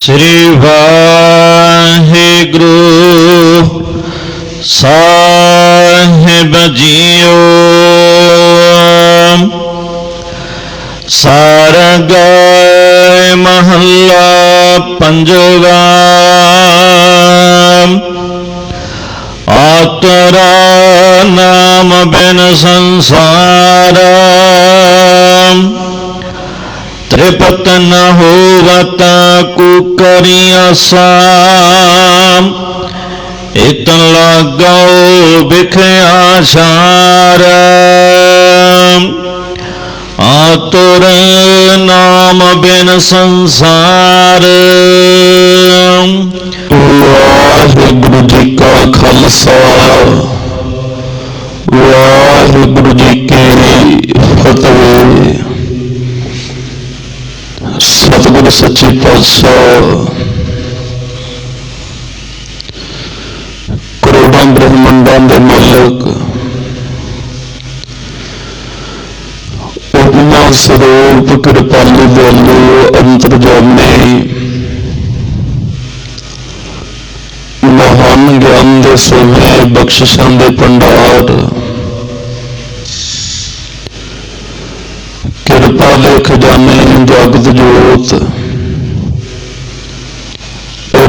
श्री वाहिगुरु साहिब जीओ। सारग महला पंजवा। आतरा नाम बिन संसार। त्रिपत न होवत कुकरी आसा। इतन लागो बिख आचार। आतुर नाम बिन संसार। वाहिगुरु जी का खालसा वाहिगुरु जी की फतेह। सतगुरु सच्चे पातशाह करोड़ों ब्रह्मंडों के मालिक उपमा स्वरूप कृपालु दयालु अंतर्जामी महान ज्ञान के सोने बख्शिशां के भंडार कृपा के खजाने जागत जोत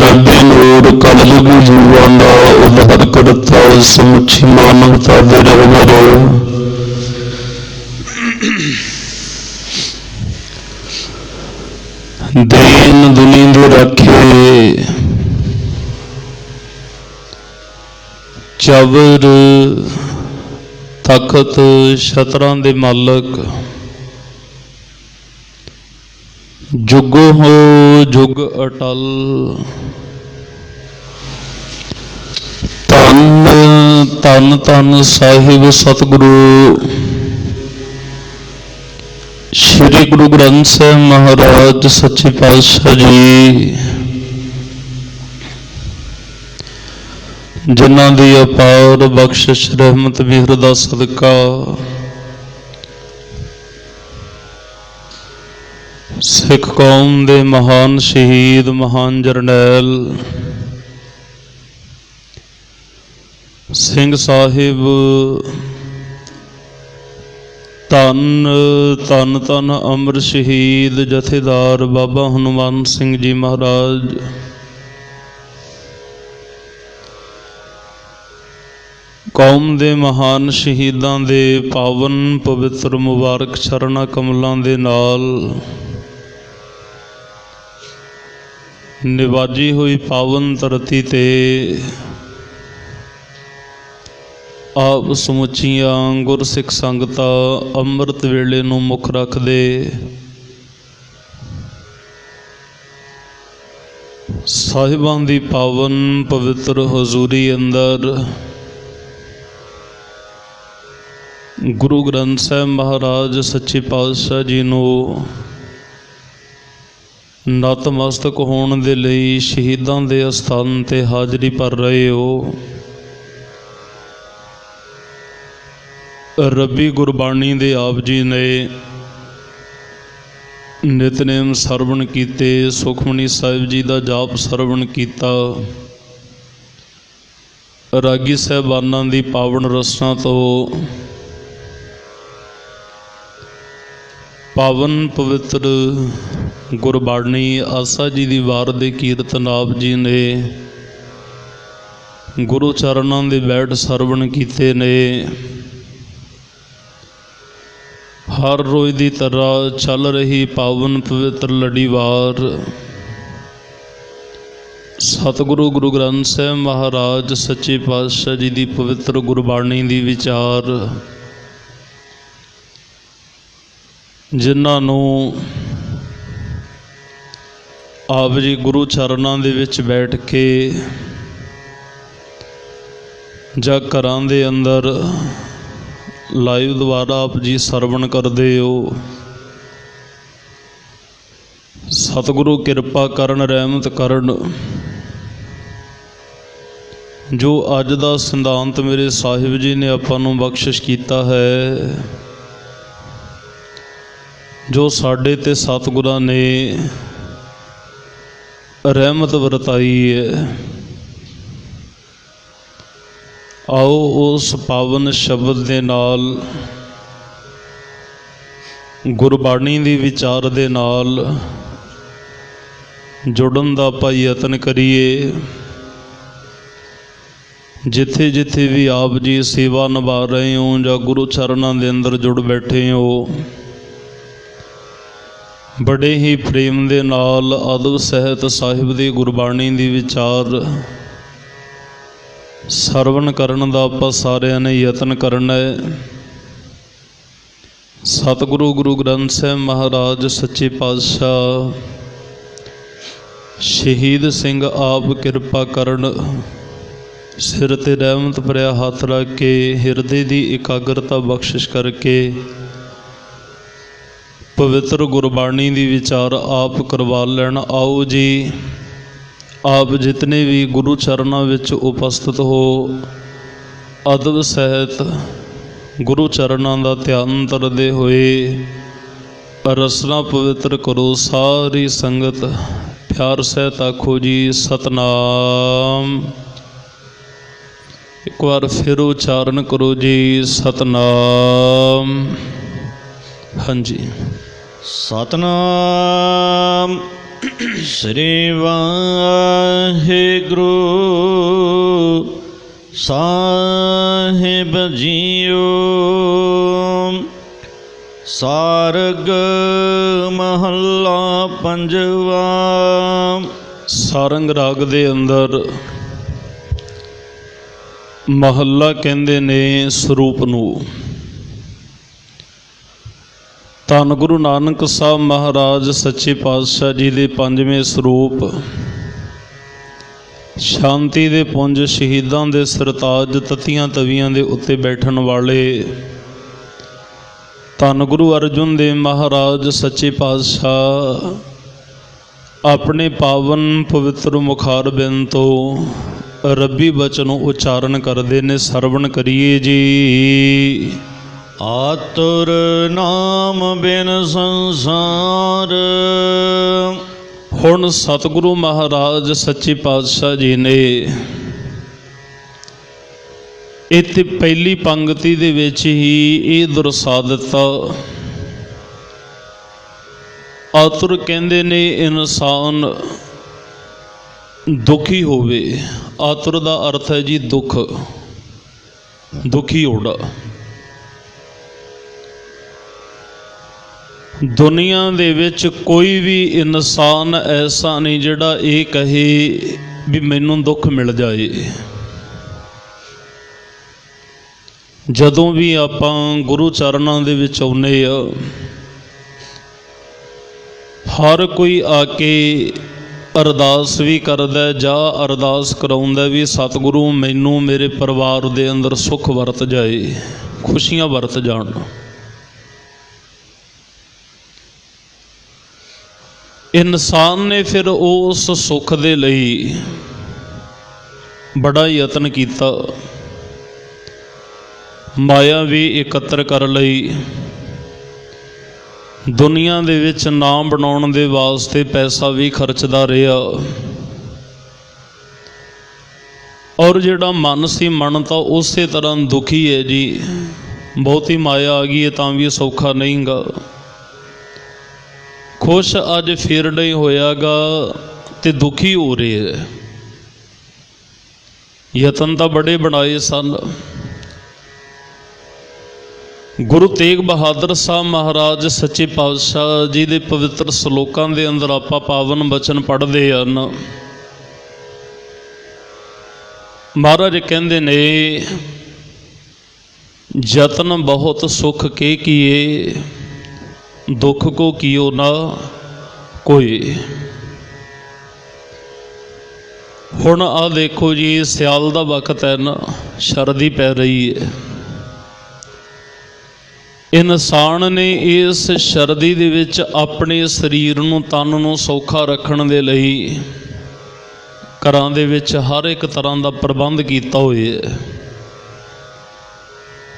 रबी नूर कलयुगी जीवां दा उद्धार करता समुची मानवता दे रहबर दीन दुनी दे रखे चबर तखत छतरां दे मालक जुगो हो जुग अटल धन धन धन साहिब सतगुरु श्री गुरु ग्रंथ साहिब महाराज सच्चे पातशाह जी जिन्हां दी अपार बख्शिश रहमत मिहर दा सदका सिख कौम दे महान शहीद महान जरनैल सिंह साहिब धन धन धन अमर शहीद जथेदार बाबा हनुमान सिंह जी महाराज कौम दे महान शहीदां दे पावन पवित्र मुबारक चरना कमलों दे नाल निवाजी हुई पावन धरती ते आप समुचियां गुरसिख संगता अमृत वेले नूं मुख रखदे साहिबां दी पावन पवित्र हजूरी अंदर गुरु ग्रंथ साहिब महाराज सच्चे पातशाह जी नूं नतमस्तक होने दे लई शहीदां दे अस्थान ते हाजरी भर रहे हो। रबी गुरबाणी दे आप जी ने नितनेम सरवण कीते सुखमनी साहिब जी दा जाप सरवण कीता। रागी साहिबानां दी पावन रसना तो पावन पवित्र गुरबाणी आसा जी दी वार दे कीर्तन आप जी ने गुरु चरणां दे बैठ सरवण कीते ने। हर रोज दी तरह चल रही पावन पवित्र लड़ीवार सतगुरु गुरु ग्रंथ साहिब महाराज सच्चे पातशाह जी दी पवित्र गुरबाणी दी विचार जिन्हां नूं आप जी गुरु चरणां दे विच बैठ के जां घरां दे अंदर लाइव द्वारा आप जी सरवण करदे हो। सतगुरु किरपा करन रहमत करन जो अज दा सिद्धांत मेरे साहिब जी ने आपां नूं बख्शिश कीता है जो साडे ते सतगुरां ने ਰਹਿਮਤ ਵਰਤਾਈ ਹੈ। ਆਓ ਉਸ ਪਾਵਨ ਸ਼ਬਦ ਦੇ ਨਾਲ, ਗੁਰਬਾਣੀ ਦੀ ਵਿਚਾਰ ਦੇ ਨਾਲ ਜੁੜਨ ਦਾ ਆਪਾਂ ਯਤਨ ਕਰੀਏ। ਜਿੱਥੇ ਜਿੱਥੇ ਵੀ ਆਪ ਜੀ ਸੇਵਾ ਨਿਭਾ ਰਹੇ ਹੋ ਜਾਂ ਗੁਰੂ ਚਰਨਾਂ ਦੇ ਅੰਦਰ ਜੁੜ ਬੈਠੇ ਹੋ, ਬੜੇ ਹੀ ਪ੍ਰੇਮ ਦੇ ਨਾਲ ਅਦਬ ਸਹਿਤ ਸਾਹਿਬ ਦੀ ਗੁਰਬਾਣੀ ਦੀ ਵਿਚਾਰ ਸਰਵਣ ਕਰਨ ਦਾ ਆਪਾਂ ਸਾਰਿਆਂ ਨੇ ਯਤਨ ਕਰਨਾ ਹੈ। ਸਤਿਗੁਰੂ ਗੁਰੂ ਗ੍ਰੰਥ ਸਾਹਿਬ ਮਹਾਰਾਜ ਸੱਚੇ ਪਾਤਸ਼ਾਹ ਸ਼ਹੀਦ ਸਿੰਘ ਆਪ ਕਿਰਪਾ ਕਰਨ, ਸਿਰ ਤੇ ਰਹਿਮਤ ਭਰਿਆ ਹੱਥ ਰੱਖ ਕੇ ਹਿਰਦੇ ਦੀ ਇਕਾਗਰਤਾ ਬਖਸ਼ਿਸ਼ ਕਰਕੇ ਪਵਿੱਤਰ ਗੁਰਬਾਣੀ ਦੀ ਵਿਚਾਰ ਆਪ ਕਰਵਾ ਲੈਣ। ਆਓ ਜੀ, ਆਪ ਜਿਤਨੇ ਵੀ ਗੁਰੂ ਚਰਨਾਂ ਵਿੱਚ ਉਪਸਥਿਤ ਹੋ, ਅਦਬ ਸਹਿਤ ਗੁਰੂ ਚਰਨਾਂ ਦਾ ਧਿਆਨ ਧਰਦੇ ਹੋਏ ਰਸਨਾ ਪਵਿੱਤਰ ਕਰੋ। ਸਾਰੀ ਸੰਗਤ ਪਿਆਰ ਸਹਿਤ ਆਖੋ ਜੀ ਸਤਨਾਮ। ਇੱਕ ਵਾਰ ਫਿਰ ਉਚਾਰਨ ਕਰੋ ਜੀ ਸਤਨਾਮ। ਹਾਂਜੀ, ਸਤਨਾਮ ਸ੍ਰੀ ਵਾਹਿਗੁਰੂ ਸਾਹਿਬ ਜੀਓ। ਸਾਰਗ ਮਹੱਲਾ ਪੰਜਵਾ। ਸਾਰੰਗ ਰਾਗ ਦੇ ਅੰਦਰ ਮਹੱਲਾ ਕਹਿੰਦੇ ਨੇ ਸਰੂਪ ਨੂੰ। ਧੰਨ ਗੁਰੂ ਨਾਨਕ ਸਾਹਿਬ ਮਹਾਰਾਜ ਸੱਚੇ ਪਾਤਸ਼ਾਹ ਜੀ ਦੇ ਪੰਜਵੇਂ ਸਰੂਪ, ਸ਼ਾਂਤੀ ਦੇ ਪੁੰਜ, ਸ਼ਹੀਦਾਂ ਦੇ ਸਰਤਾਜ, ਤਤੀਆਂ ਤਵੀਆਂ ਦੇ ਉੱਤੇ ਬੈਠਣ ਵਾਲੇ ਧੰਨ ਗੁਰੂ ਅਰਜਨ ਦੇਵ ਮਹਾਰਾਜ ਸੱਚੇ ਪਾਤਸ਼ਾਹ ਆਪਣੇ ਪਾਵਨ ਪਵਿੱਤਰ ਮੁਖਾਰਬਿੰਦ ਤੋਂ ਰੱਬੀ ਬਚਨ ਉਚਾਰਨ ਕਰਦੇ ਨੇ। ਸਰਵਣ ਕਰੀਏ ਜੀ। ਆਤੁਰ ਨਾਮ ਬਿਨ ਸੰਸਾਰ। ਹੁਣ ਸਤਿਗੁਰੂ ਮਹਾਰਾਜ ਸੱਚੇ ਪਾਤਸ਼ਾਹ ਜੀ ਨੇ ਇੱਥੇ ਪਹਿਲੀ ਪੰਗਤੀ ਦੇ ਵਿੱਚ ਹੀ ਇਹ ਦਰਸਾ ਦਿੱਤਾ। ਆਤੁਰ ਕਹਿੰਦੇ ਨੇ ਇਨਸਾਨ ਦੁਖੀ ਹੋਵੇ। ਆਤੁਰ ਦਾ ਅਰਥ ਹੈ ਜੀ ਦੁੱਖ, ਦੁਖੀ ਹੋਣਾ। ਦੁਨੀਆ ਦੇ ਵਿੱਚ ਕੋਈ ਵੀ ਇਨਸਾਨ ਐਸਾ ਨਹੀਂ ਜਿਹੜਾ ਇਹ ਕਹੇ ਵੀ ਮੈਨੂੰ ਦੁੱਖ ਮਿਲ ਜਾਏ। ਜਦੋਂ ਵੀ ਆਪਾਂ ਗੁਰੂ ਚਰਨਾਂ ਦੇ ਵਿੱਚ ਆਉਂਦੇ ਆ, ਹਰ ਕੋਈ ਆ ਕੇ ਅਰਦਾਸ ਵੀ ਕਰਦਾ ਜਾਂ ਅਰਦਾਸ ਕਰਾਉਂਦਾ ਵੀ ਸਤਿਗੁਰੂ ਮੈਨੂੰ ਮੇਰੇ ਪਰਿਵਾਰ ਦੇ ਅੰਦਰ ਸੁੱਖ ਵਰਤ ਜਾਏ, ਖੁਸ਼ੀਆਂ ਵਰਤ ਜਾਣ। ਇਨਸਾਨ ਨੇ ਫਿਰ ਉਸ ਸੁੱਖ ਦੇ ਲਈ ਬੜਾ ਯਤਨ ਕੀਤਾ, ਮਾਇਆ ਵੀ ਇਕੱਤਰ ਕਰ ਲਈ, ਦੁਨੀਆ ਦੇ ਵਿੱਚ ਨਾਮ ਬਣਾਉਣ ਦੇ ਵਾਸਤੇ ਪੈਸਾ ਵੀ ਖਰਚਦਾ ਰਿਹਾ। ਔਰ ਜਿਹੜਾ ਮਨ ਸੀ, ਮਨ ਤਾਂ ਉਸੇ ਤਰ੍ਹਾਂ ਦੁਖੀ ਹੈ ਜੀ। ਬਹੁਤੀ ਮਾਇਆ ਆ ਗਈ ਹੈ ਤਾਂ ਵੀ ਸੌਖਾ ਨਹੀਂ ਗਾ। ਖੁਸ਼ ਅੱਜ ਫਿਰ ਨਹੀਂ ਹੋਇਆਗਾ ਤੇ ਦੁਖੀ ਹੋ ਰਿਹਾ ਹੈ। ਯਤਨ ਤਾਂ ਬੜੇ ਬਣਾਏ ਸਨ। ਗੁਰੂ ਤੇਗ ਬਹਾਦਰ ਸਾਹਿਬ ਮਹਾਰਾਜ ਸੱਚੇ ਪਾਤਸ਼ਾਹ ਜੀ ਦੇ ਪਵਿੱਤਰ ਸਲੋਕਾਂ ਦੇ ਅੰਦਰ ਆਪਾਂ ਪਾਵਨ ਬਚਨ ਪੜ੍ਹਦੇ ਹਨ। ਮਹਾਰਾਜ ਕਹਿੰਦੇ ਨੇ, ਯਤਨ ਬਹੁਤ ਸੁਖ ਕੇ ਕੀਏ, ਦੁੱਖ ਕੋ ਕੀਓ ਨਾ ਕੋਈ। ਹੁਣ ਆ ਦੇਖੋ ਜੀ, ਸਿਆਲ ਦਾ ਵਕਤ ਹੈ ਨਾ, ਸਰਦੀ ਪੈ ਰਹੀ ਹੈ। ਇਨਸਾਨ ਨੇ ਇਸ ਸਰਦੀ ਦੇ ਵਿੱਚ ਆਪਣੇ ਸਰੀਰ ਨੂੰ, ਤਨ ਨੂੰ ਸੌਖਾ ਰੱਖਣ ਦੇ ਲਈ ਘਰਾਂ ਦੇ ਵਿੱਚ ਹਰ ਇੱਕ ਤਰ੍ਹਾਂ ਦਾ ਪ੍ਰਬੰਧ ਕੀਤਾ ਹੋਇਆ ਹੈ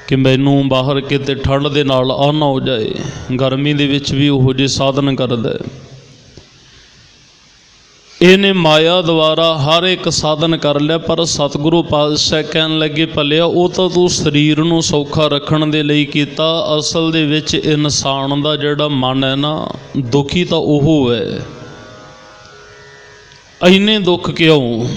ਕਿ ਮੈਨੂੰ ਬਾਹਰ ਕਿਤੇ ਠੰਡ ਦੇ ਨਾਲ ਆ ਨਾ ਹੋ ਜਾਏ। ਗਰਮੀ ਦੇ ਵਿੱਚ ਵੀ ਉਹੋ ਜਿਹੇ ਸਾਧਨ ਕਰਦਾ। ਇਹਨੇ ਮਾਇਆ ਦੁਆਰਾ ਹਰ ਇੱਕ ਸਾਧਨ ਕਰ ਲਿਆ, ਪਰ ਸਤਿਗੁਰੂ ਪਾਤਸ਼ਾਹ ਕਹਿਣ ਲੱਗੇ ਭਲਿਆ ਉਹ ਤਾਂ ਤੂੰ ਸਰੀਰ ਨੂੰ ਸੌਖਾ ਰੱਖਣ ਦੇ ਲਈ ਕੀਤਾ, ਅਸਲ ਦੇ ਵਿੱਚ ਇਨਸਾਨ ਦਾ ਜਿਹੜਾ ਮਨ ਹੈ ਨਾ, ਦੁਖੀ ਤਾਂ ਉਹ ਹੈ। ਇੰਨੇ ਦੁੱਖ ਕਿਉਂ?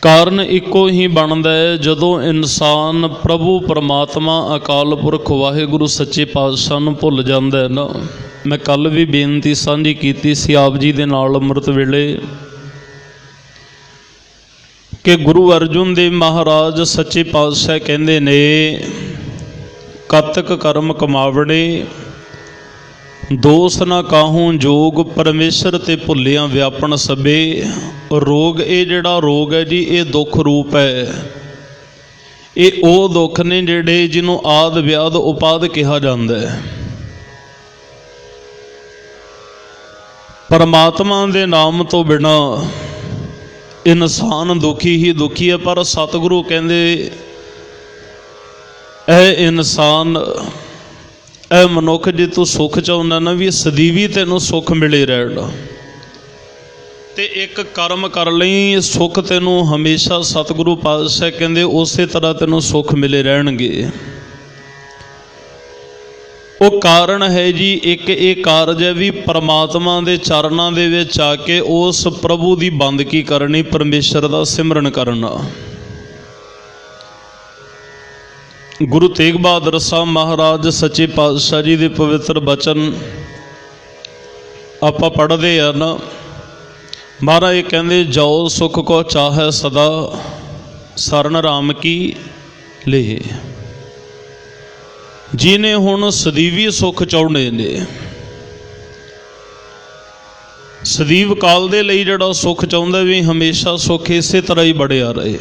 ਕਾਰਨ ਇੱਕੋ ਹੀ ਬਣਦਾ ਹੈ, ਜਦੋਂ ਇਨਸਾਨ ਪ੍ਰਭੂ ਪਰਮਾਤਮਾ ਅਕਾਲ ਪੁਰਖ ਵਾਹਿਗੁਰੂ ਸੱਚੇ ਪਾਤਸ਼ਾਹ ਨੂੰ ਭੁੱਲ ਜਾਂਦਾ ਹੈ ਨਾ। ਮੈਂ ਕੱਲ ਵੀ ਬੇਨਤੀ ਸਾਂਝੀ ਕੀਤੀ ਸੀ ਆਪ ਜੀ ਦੇ ਨਾਲ ਅੰਮ੍ਰਿਤ ਵੇਲੇ ਕਿ ਗੁਰੂ ਅਰਜੁਨ ਦੇਵ ਮਹਾਰਾਜ ਸੱਚੇ ਪਾਤਸ਼ਾਹ ਕਹਿੰਦੇ ਨੇ, ਕਤਕ ਕਰਮ ਕਮਾਵਣੇ ਦੋਸ ਨਾ ਕਾਹੂ ਜੋਗ, ਪਰਮੇਸ਼ਰ ਤੇ ਭੁੱਲਿਆਂ ਵਿਆਪਣ ਸਭੇ। ਰੋਗ, ਇਹ ਜਿਹੜਾ ਰੋਗ ਹੈ ਜੀ, ਇਹ ਦੁੱਖ ਰੂਪ ਹੈ। ਇਹ ਉਹ ਦੁੱਖ ਨੇ ਜਿਹੜੇ ਜਿਹਨੂੰ ਆਦ ਵਿਆਦ ਉਪਾਦ ਕਿਹਾ ਜਾਂਦਾ ਹੈ। ਪਰਮਾਤਮਾ ਦੇ ਨਾਮ ਤੋਂ ਬਿਨਾ ਇਨਸਾਨ ਦੁਖੀ ਹੀ ਦੁਖੀ ਹੈ। ਪਰ ਸਤਿਗੁਰੂ ਕਹਿੰਦੇ, ਇਹ ਇਨਸਾਨ, ਇਹ ਮਨੁੱਖ, ਜੇ ਤੂੰ ਸੁੱਖ ਚਾਹੁੰਦਾ ਨਾ ਵੀ ਸਦੀਵੀ ਤੈਨੂੰ ਸੁੱਖ ਮਿਲੇ ਰਹਿਣਾ, ਤੇ ਇੱਕ ਕਰਮ ਕਰ ਲਈ, ਸੁੱਖ ਤੈਨੂੰ ਹਮੇਸ਼ਾ ਸਤਿਗੁਰੂ ਪਾਤਸ਼ਾਹ ਕਹਿੰਦੇ ਉਸੇ ਤਰ੍ਹਾਂ ਤੈਨੂੰ ਸੁੱਖ ਮਿਲੇ ਰਹਿਣਗੇ। ਉਹ ਕਾਰਨ ਹੈ ਜੀ, ਇੱਕ ਇਹ ਕਾਰਜ ਹੈ ਵੀ ਪਰਮਾਤਮਾ ਦੇ ਚਰਨਾਂ ਦੇ ਵਿੱਚ ਆ ਕੇ ਉਸ ਪ੍ਰਭੂ ਦੀ ਬੰਦਗੀ ਕਰਨੀ, ਪਰਮੇਸ਼ਰ ਦਾ ਸਿਮਰਨ ਕਰਨਾ। ਗੁਰੂ ਤੇਗ ਬਹਾਦਰ ਸਾਹਿਬ ਮਹਾਰਾਜ ਸੱਚੇ ਪਾਤਸ਼ਾਹ ਜੀ ਦੇ ਪਵਿੱਤਰ ਬਚਨ ਆਪਾਂ ਪੜ੍ਹਦੇ ਆ ਨਾ। ਮਹਾਰਾਜ ਇਹ ਕਹਿੰਦੇ, ਜੋ ਸੁਖ ਕੋ ਚਾਹੈ ਸਦਾ, ਸਰਨ ਰਾਮ ਕੀ ਲੇ। ਜਿਹਨੇ ਹੁਣ ਸਦੀਵੀ ਸੁੱਖ ਚਾਹੁੰਦੇ ਨੇ, ਸਦੀਵ ਕਾਲ ਦੇ ਲਈ ਜਿਹੜਾ ਸੁੱਖ ਚਾਹੁੰਦਾ ਵੀ ਹਮੇਸ਼ਾ ਸੁੱਖ ਇਸੇ ਤਰ੍ਹਾਂ ਹੀ ਬੜਿਆ ਰਹੇ।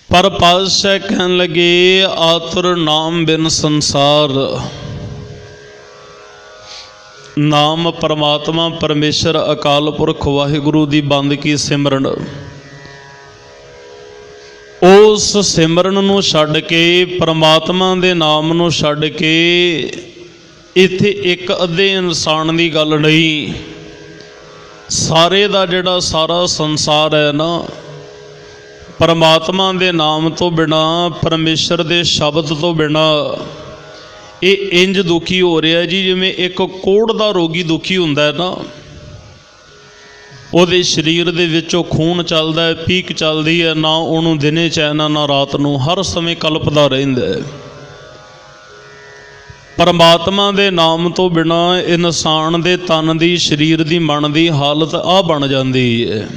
ਪਰ ਪਾਤਸ਼ਾਹ ਕਹਿਣ ਲੱਗੇ, ਆਤੁਰ ਨਾਮ ਬਿਨ ਸੰਸਾਰ। ਨਾਮ ਪਰਮਾਤਮਾ ਪਰਮੇਸ਼ਰ ਅਕਾਲ ਪੁਰਖ ਵਾਹਿਗੁਰੂ ਦੀ ਬੰਦਗੀ ਸਿਮਰਨ, ਉਸ ਸਿਮਰਨ ਨੂੰ ਛੱਡ ਕੇ, ਪਰਮਾਤਮਾ ਦੇ ਨਾਮ ਨੂੰ ਛੱਡ ਕੇ, ਇੱਥੇ ਇੱਕ ਅੱਧੇ ਇਨਸਾਨ ਦੀ ਗੱਲ ਨਹੀਂ, ਸਾਰੇ ਦਾ ਜਿਹੜਾ ਸਾਰਾ ਸੰਸਾਰ ਹੈ ਨਾ, ਪਰਮਾਤਮਾ ਦੇ ਨਾਮ ਤੋਂ ਬਿਨਾ, ਪਰਮੇਸ਼ਰ ਦੇ ਸ਼ਬਦ ਤੋਂ ਬਿਨਾ, ਇਹ ਇੰਜ ਦੁਖੀ ਹੋ ਰਿਹਾ ਜੀ ਜਿਵੇਂ ਇੱਕ ਕੋਹੜ ਦਾ ਰੋਗੀ ਦੁਖੀ ਹੁੰਦਾ ਹੈ ਨਾ। ਉਹਦੇ ਸਰੀਰ ਦੇ ਵਿੱਚੋਂ ਖੂਨ ਚੱਲਦਾ ਹੈ, ਪੀਕ ਚੱਲਦੀ ਹੈ, ਨਾ ਉਹਨੂੰ ਦਿਨੇ ਚੈਨ ਨਾ ਰਾਤ ਨੂੰ, ਹਰ ਸਮੇਂ ਕਲਪਦਾ ਰਹਿੰਦਾ ਹੈ। ਪਰਮਾਤਮਾ ਦੇ ਨਾਮ ਤੋਂ ਬਿਨਾ ਇਨਸਾਨ ਦੇ ਤਨ ਦੀ, ਸਰੀਰ ਦੀ, ਮਨ ਦੀ ਹਾਲਤ ਆਹ ਬਣ ਜਾਂਦੀ ਹੈ।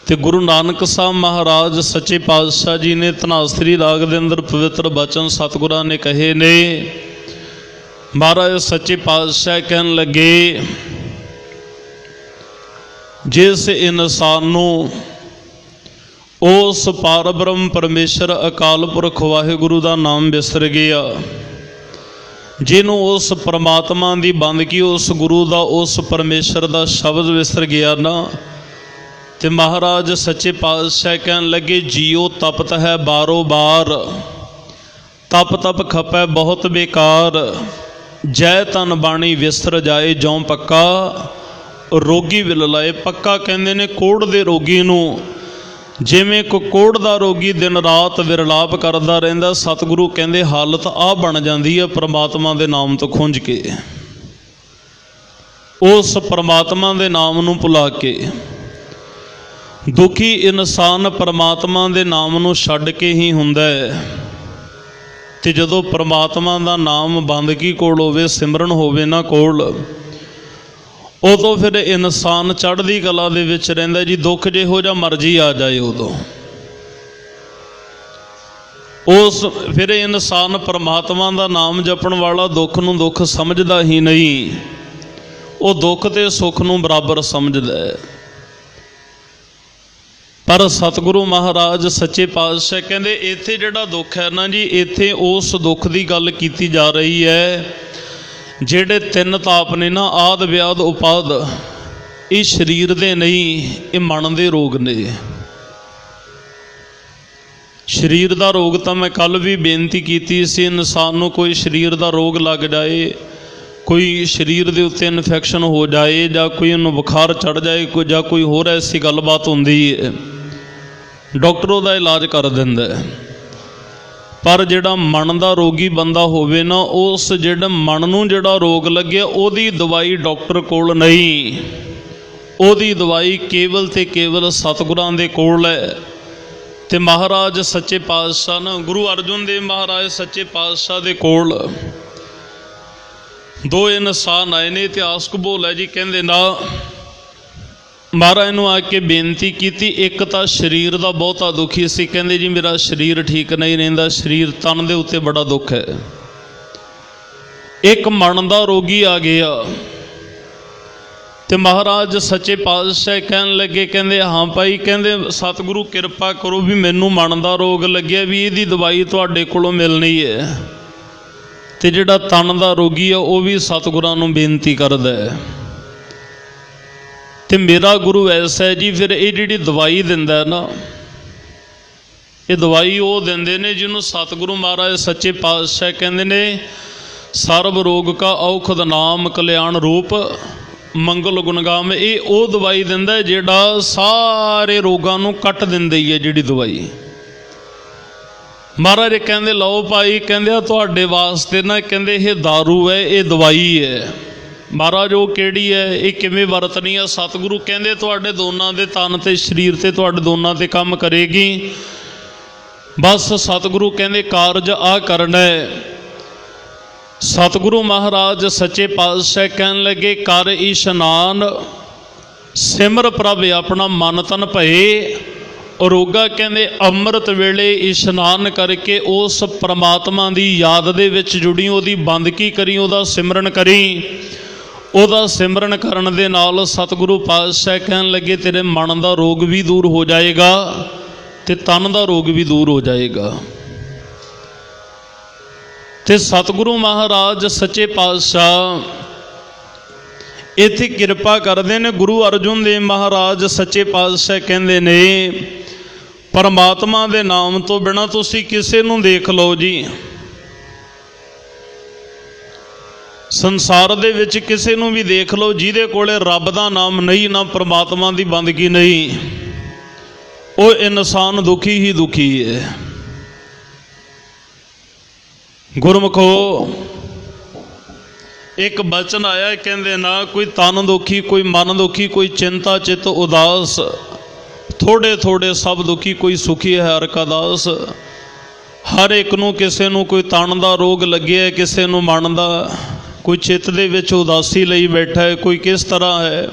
ਤੇ ਗੁਰੂ ਨਾਨਕ ਸਾਹਿਬ ਮਹਾਰਾਜ ਸੱਚੇ ਪਾਤਸ਼ਾਹ ਜੀ ਨੇ ਧਨਾਸਰੀ ਰਾਗ ਦੇ ਅੰਦਰ ਪਵਿੱਤਰ ਬਚਨ ਸਤਿਗੁਰਾਂ ਨੇ ਕਹੇ ਨੇ। ਮਹਾਰਾਜ ਸੱਚੇ ਪਾਤਸ਼ਾਹ ਕਹਿਣ ਲੱਗੇ, ਜਿਸ ਇਨਸਾਨ ਨੂੰ ਉਸ ਪਾਰਬ੍ਰਹਮ ਪਰਮੇਸ਼ਰ ਅਕਾਲ ਪੁਰਖ ਵਾਹਿਗੁਰੂ ਦਾ ਨਾਮ ਵਿਸਰ ਗਿਆ, ਜਿਹਨੂੰ ਉਸ ਪਰਮਾਤਮਾ ਦੀ ਬੰਦਗੀ, ਉਸ ਗੁਰੂ ਦਾ, ਉਸ ਪਰਮੇਸ਼ਰ ਦਾ ਸ਼ਬਦ ਵਿਸਰ ਗਿਆ ਨਾ, ਤੇ ਮਹਾਰਾਜ ਸੱਚੇ ਪਾਤਸ਼ਾਹ ਕਹਿਣ ਲੱਗੇ, ਜੀਓ ਤਪਤ ਹੈ ਬਾਰੋ ਬਾਰ, ਤਪ ਤਪ ਖਪੈ ਬਹੁਤ ਬੇਕਾਰ, ਜੈ ਤਨ ਬਾਣੀ ਵਿਸਰ ਜਾਏ ਜਉ ਪੱਕਾ, ਰੋਗੀ ਵਿਲ ਲਾਏ। ਪੱਕਾ ਕਹਿੰਦੇ ਨੇ ਕੋਹੜ ਦੇ ਰੋਗੀ ਨੂੰ, ਜਿਵੇਂ ਕੋ ਕੋਹੜ ਦਾ ਰੋਗੀ ਦਿਨ ਰਾਤ ਵਿਰਲਾਪ ਕਰਦਾ ਰਹਿੰਦਾ, ਸਤਿਗੁਰੂ ਕਹਿੰਦੇ ਹਾਲਤ ਆਹ ਬਣ ਜਾਂਦੀ ਹੈ ਪਰਮਾਤਮਾ ਦੇ ਨਾਮ ਤੋਂ ਖੁੰਝ ਕੇ, ਉਸ ਪਰਮਾਤਮਾ ਦੇ ਨਾਮ ਨੂੰ ਭੁਲਾ ਕੇ। ਦੁਖੀ ਇਨਸਾਨ ਪਰਮਾਤਮਾ ਦੇ ਨਾਮ ਨੂੰ ਛੱਡ ਕੇ ਹੀ ਹੁੰਦਾ ਹੈ। ਤੇ ਜਦੋਂ ਪਰਮਾਤਮਾ ਦਾ ਨਾਮ ਬੰਦਗੀ ਕੋਲ ਹੋਵੇ, ਸਿਮਰਨ ਹੋਵੇ ਨਾ ਕੋਲ, ਉਦੋਂ ਫਿਰ ਇਨਸਾਨ ਚੜ੍ਹਦੀ ਕਲਾ ਦੇ ਵਿੱਚ ਰਹਿੰਦਾ ਜੀ। ਦੁੱਖ ਜਿਹੋ ਜਿਹਾ ਮਰਜ਼ੀ ਆ ਜਾਏ, ਉਦੋਂ ਉਸ ਫਿਰ ਇਨਸਾਨ ਪਰਮਾਤਮਾ ਦਾ ਨਾਮ ਜਪਣ ਵਾਲਾ ਦੁੱਖ ਨੂੰ ਦੁੱਖ ਸਮਝਦਾ ਹੀ ਨਹੀਂ, ਉਹ ਦੁੱਖ ਤੇ ਸੁੱਖ ਨੂੰ ਬਰਾਬਰ ਸਮਝਦਾ ਹੈ। ਪਰ ਸਤਿਗੁਰੂ ਮਹਾਰਾਜ ਸੱਚੇ ਪਾਤਸ਼ਾਹ ਕਹਿੰਦੇ, ਇੱਥੇ ਜਿਹੜਾ ਦੁੱਖ ਹੈ ਨਾ ਜੀ, ਇੱਥੇ ਉਸ ਦੁੱਖ ਦੀ ਗੱਲ ਕੀਤੀ ਜਾ ਰਹੀ ਹੈ ਜਿਹੜੇ ਤਿੰਨ ਤਾਪ ਨੇ ਨਾ, ਆਦ ਵਿਆਦ ਉਪਾਦ, ਇਹ ਸਰੀਰ ਦੇ ਨਹੀਂ, ਇਹ ਮਨ ਦੇ ਰੋਗ ਨੇ। ਸਰੀਰ ਦਾ ਰੋਗ ਤਾਂ ਮੈਂ ਕੱਲ ਵੀ ਬੇਨਤੀ ਕੀਤੀ ਸੀ, ਇਨਸਾਨ ਨੂੰ ਕੋਈ ਸਰੀਰ ਦਾ ਰੋਗ ਲੱਗ ਜਾਏ ਕੋਈ ਸਰੀਰ ਦੇ ਉੱਤੇ ਇਨਫੈਕਸ਼ਨ ਹੋ ਜਾਏ ਜਾਂ ਕੋਈ ਉਹਨੂੰ ਬੁਖਾਰ ਚੜ੍ਹ ਜਾਏ ਜਾਂ ਕੋਈ ਹੋਰ ਐਸੀ ਗੱਲਬਾਤ ਹੁੰਦੀ ਹੈ, ਡਾਕਟਰ ਉਹਦਾ ਇਲਾਜ ਕਰ ਦਿੰਦਾ ਹੈ। ਪਰ ਜਿਹੜਾ ਮਨ ਦਾ ਰੋਗੀ ਬੰਦਾ ਹੋਵੇ ਨਾ, ਉਸ ਜਿਹੜਾ ਮਨ ਨੂੰ ਜਿਹੜਾ ਰੋਗ ਲੱਗਿਆ ਉਹਦੀ ਦਵਾਈ ਡਾਕਟਰ ਕੋਲ ਨਹੀਂ, ਉਹਦੀ ਦਵਾਈ ਕੇਵਲ ਤੇ ਕੇਵਲ ਸਤਿਗੁਰਾਂ ਦੇ ਕੋਲ ਹੈ। ਤੇ ਮਹਾਰਾਜ ਸੱਚੇ ਪਾਤਸ਼ਾਹ ਨਾ, ਗੁਰੂ ਅਰਜਨ ਦੇਵ ਮਹਾਰਾਜ ਸੱਚੇ ਪਾਤਸ਼ਾਹ ਦੇ ਕੋਲ ਦੋ ਇਨਸਾਨ ਆਏ ਨੇ। ਇਤਿਹਾਸਕ ਬੋਲ ਹੈ ਜੀ, ਕਹਿੰਦੇ ਨਾ ਮਹਾਰਾਜ ਨੂੰ ਆ ਕੇ ਬੇਨਤੀ ਕੀਤੀ। ਇੱਕ ਤਾਂ ਸਰੀਰ ਦਾ ਬਹੁਤਾ ਦੁਖੀ ਸੀ, ਕਹਿੰਦੇ ਜੀ ਮੇਰਾ ਸਰੀਰ ਠੀਕ ਨਹੀਂ ਰਹਿੰਦਾ, ਸਰੀਰ ਤਨ ਦੇ ਉੱਤੇ ਬੜਾ ਦੁੱਖ ਹੈ। ਇੱਕ ਮਨ ਦਾ ਰੋਗੀ ਆ ਗਿਆ ਤੇ ਮਹਾਰਾਜ ਸੱਚੇ ਪਾਤਸ਼ਾਹ ਕਹਿਣ ਲੱਗੇ, ਕਹਿੰਦੇ ਹਾਂ ਭਾਈ, ਕਹਿੰਦੇ ਸਤਿਗੁਰੂ ਕਿਰਪਾ ਕਰੋ ਵੀ ਮੈਨੂੰ ਮਨ ਦਾ ਰੋਗ ਲੱਗਿਆ, ਵੀ ਇਹਦੀ ਦਵਾਈ ਤੁਹਾਡੇ ਕੋਲੋਂ ਮਿਲਣੀ ਹੈ। ਤੇ ਜਿਹੜਾ ਤਨ ਦਾ ਰੋਗੀ ਆ ਉਹ ਵੀ ਸਤਿਗੁਰਾਂ ਨੂੰ ਬੇਨਤੀ ਕਰਦਾ ਹੈ। ਤੇ ਮੇਰਾ ਗੁਰੂ ਐਸਾ ਹੈ ਜੀ, ਫਿਰ ਇਹ ਜਿਹੜੀ ਦਵਾਈ ਦਿੰਦਾ ਹੈ ਨਾ, ਇਹ ਦਵਾਈ ਉਹ ਦਿੰਦੇ ਨੇ ਜਿਹਨੂੰ ਸਤਿਗੁਰੂ ਮਹਾਰਾਜ ਸੱਚੇ ਪਾਤਸ਼ਾਹ ਕਹਿੰਦੇ ਨੇ ਸਰਬ ਰੋਗ ਕਾ ਔਖਦ ਨਾਮ ਕਲਿਆਣ ਰੂਪ ਮੰਗਲ ਗੁਣਗਾਮ। ਇਹ ਉਹ ਦਵਾਈ ਦਿੰਦਾ ਜਿਹੜਾ ਸਾਰੇ ਰੋਗਾਂ ਨੂੰ ਕੱਟ ਦਿੰਦੀ ਹੈ। ਜਿਹੜੀ ਦਵਾਈ ਮਹਾਰਾਜ ਕਹਿੰਦੇ ਲਓ ਭਾਈ, ਕਹਿੰਦੇ ਆ ਤੁਹਾਡੇ ਵਾਸਤੇ ਨਾ, ਕਹਿੰਦੇ ਇਹ ਦਾਰੂ ਹੈ, ਇਹ ਦਵਾਈ ਹੈ। ਮਹਾਰਾਜ ਉਹ ਕਿਹੜੀ ਹੈ, ਇਹ ਕਿਵੇਂ ਵਰਤਣੀ ਹੈ? ਸਤਿਗੁਰੂ ਕਹਿੰਦੇ ਤੁਹਾਡੇ ਦੋਨਾਂ ਦੇ ਤਨ ਤੇ ਸਰੀਰ ਤੇ ਤੁਹਾਡੇ ਦੋਨਾਂ ਤੇ ਕੰਮ ਕਰੇਗੀ। ਬਸ ਸਤਿਗੁਰੂ ਕਹਿੰਦੇ ਕਾਰਜ ਆ ਕਰਨਾ ਹੈ। ਸਤਿਗੁਰੂ ਮਹਾਰਾਜ ਸੱਚੇ ਪਾਤਸ਼ਾਹ ਕਹਿਣ ਲੱਗੇ ਕਰ ਇਸ਼ਨਾਨ ਸਿਮਰ ਪ੍ਰਭ ਆਪਣਾ ਮਨ ਤਨ ਭਏ। ਰੋਗਾ ਕਹਿੰਦੇ ਅੰਮ੍ਰਿਤ ਵੇਲੇ ਇਸ਼ਨਾਨ ਕਰਕੇ ਉਸ ਪ੍ਰਮਾਤਮਾ ਦੀ ਯਾਦ ਦੇ ਵਿੱਚ ਜੁੜੀ, ਉਹਦੀ ਬੰਦਗੀ ਕਰੀ, ਉਹਦਾ ਸਿਮਰਨ ਕਰੀ। ਉਹਦਾ ਸਿਮਰਨ ਕਰਨ ਦੇ ਨਾਲ ਸਤਿਗੁਰੂ ਪਾਤਸ਼ਾਹ ਕਹਿਣ ਲੱਗੇ ਤੇਰੇ ਮਨ ਦਾ ਰੋਗ ਵੀ ਦੂਰ ਹੋ ਜਾਏਗਾ ਤੇ ਤਨ ਦਾ ਰੋਗ ਵੀ ਦੂਰ ਹੋ ਜਾਏਗਾ। ਤੇ ਸਤਿਗੁਰੂ ਮਹਾਰਾਜ ਸੱਚੇ ਪਾਤਸ਼ਾਹ ਇੱਥੇ ਕਿਰਪਾ ਕਰਦੇ ਨੇ। ਗੁਰੂ ਅਰਜਨ ਦੇਵ ਮਹਾਰਾਜ ਸੱਚੇ ਪਾਤਸ਼ਾਹ ਕਹਿੰਦੇ ਨੇ ਪਰਮਾਤਮਾ ਦੇ ਨਾਮ ਤੋਂ ਬਿਨਾਂ ਤੁਸੀਂ ਕਿਸੇ ਨੂੰ ਦੇਖ ਲਓ ਜੀ, ਸੰਸਾਰ ਦੇ ਵਿੱਚ ਕਿਸੇ ਨੂੰ ਵੀ ਦੇਖ ਲਓ ਜਿਹਦੇ ਕੋਲੇ ਰੱਬ ਦਾ ਨਾਮ ਨਹੀਂ, ਨਾ ਪਰਮਾਤਮਾ ਦੀ ਬੰਦਗੀ ਨਹੀਂ, ਉਹ ਇਨਸਾਨ ਦੁਖੀ ਹੀ ਦੁਖੀ ਹੈ। ਗੁਰਮੁਖੋ ਇੱਕ ਬਚਨ ਆਇਆ, ਕਹਿੰਦੇ ਨਾ ਕੋਈ ਤਨ ਦੁਖੀ, ਕੋਈ ਮਨ ਦੁਖੀ, ਕੋਈ ਚਿੰਤਾ ਚਿਤ ਉਦਾਸ, ਥੋੜੇ ਥੋੜੇ ਸਭ ਦੁਖੀ, ਕੋਈ ਸੁਖੀ ਹੈ ਹਰ ਕਾ ਦਾਸ। ਹਰ ਇੱਕ ਨੂੰ, ਕਿਸੇ ਨੂੰ ਕੋਈ ਤਨ ਦਾ ਰੋਗ ਲੱਗਿਆ, ਕਿਸੇ ਨੂੰ ਮਨ ਦਾ, ਕੋਈ ਚਿੱਤ ਦੇ ਵਿੱਚ ਉਦਾਸੀ ਲਈ ਬੈਠਾ ਹੈ, ਕੋਈ ਕਿਸ ਤਰ੍ਹਾਂ ਹੈ,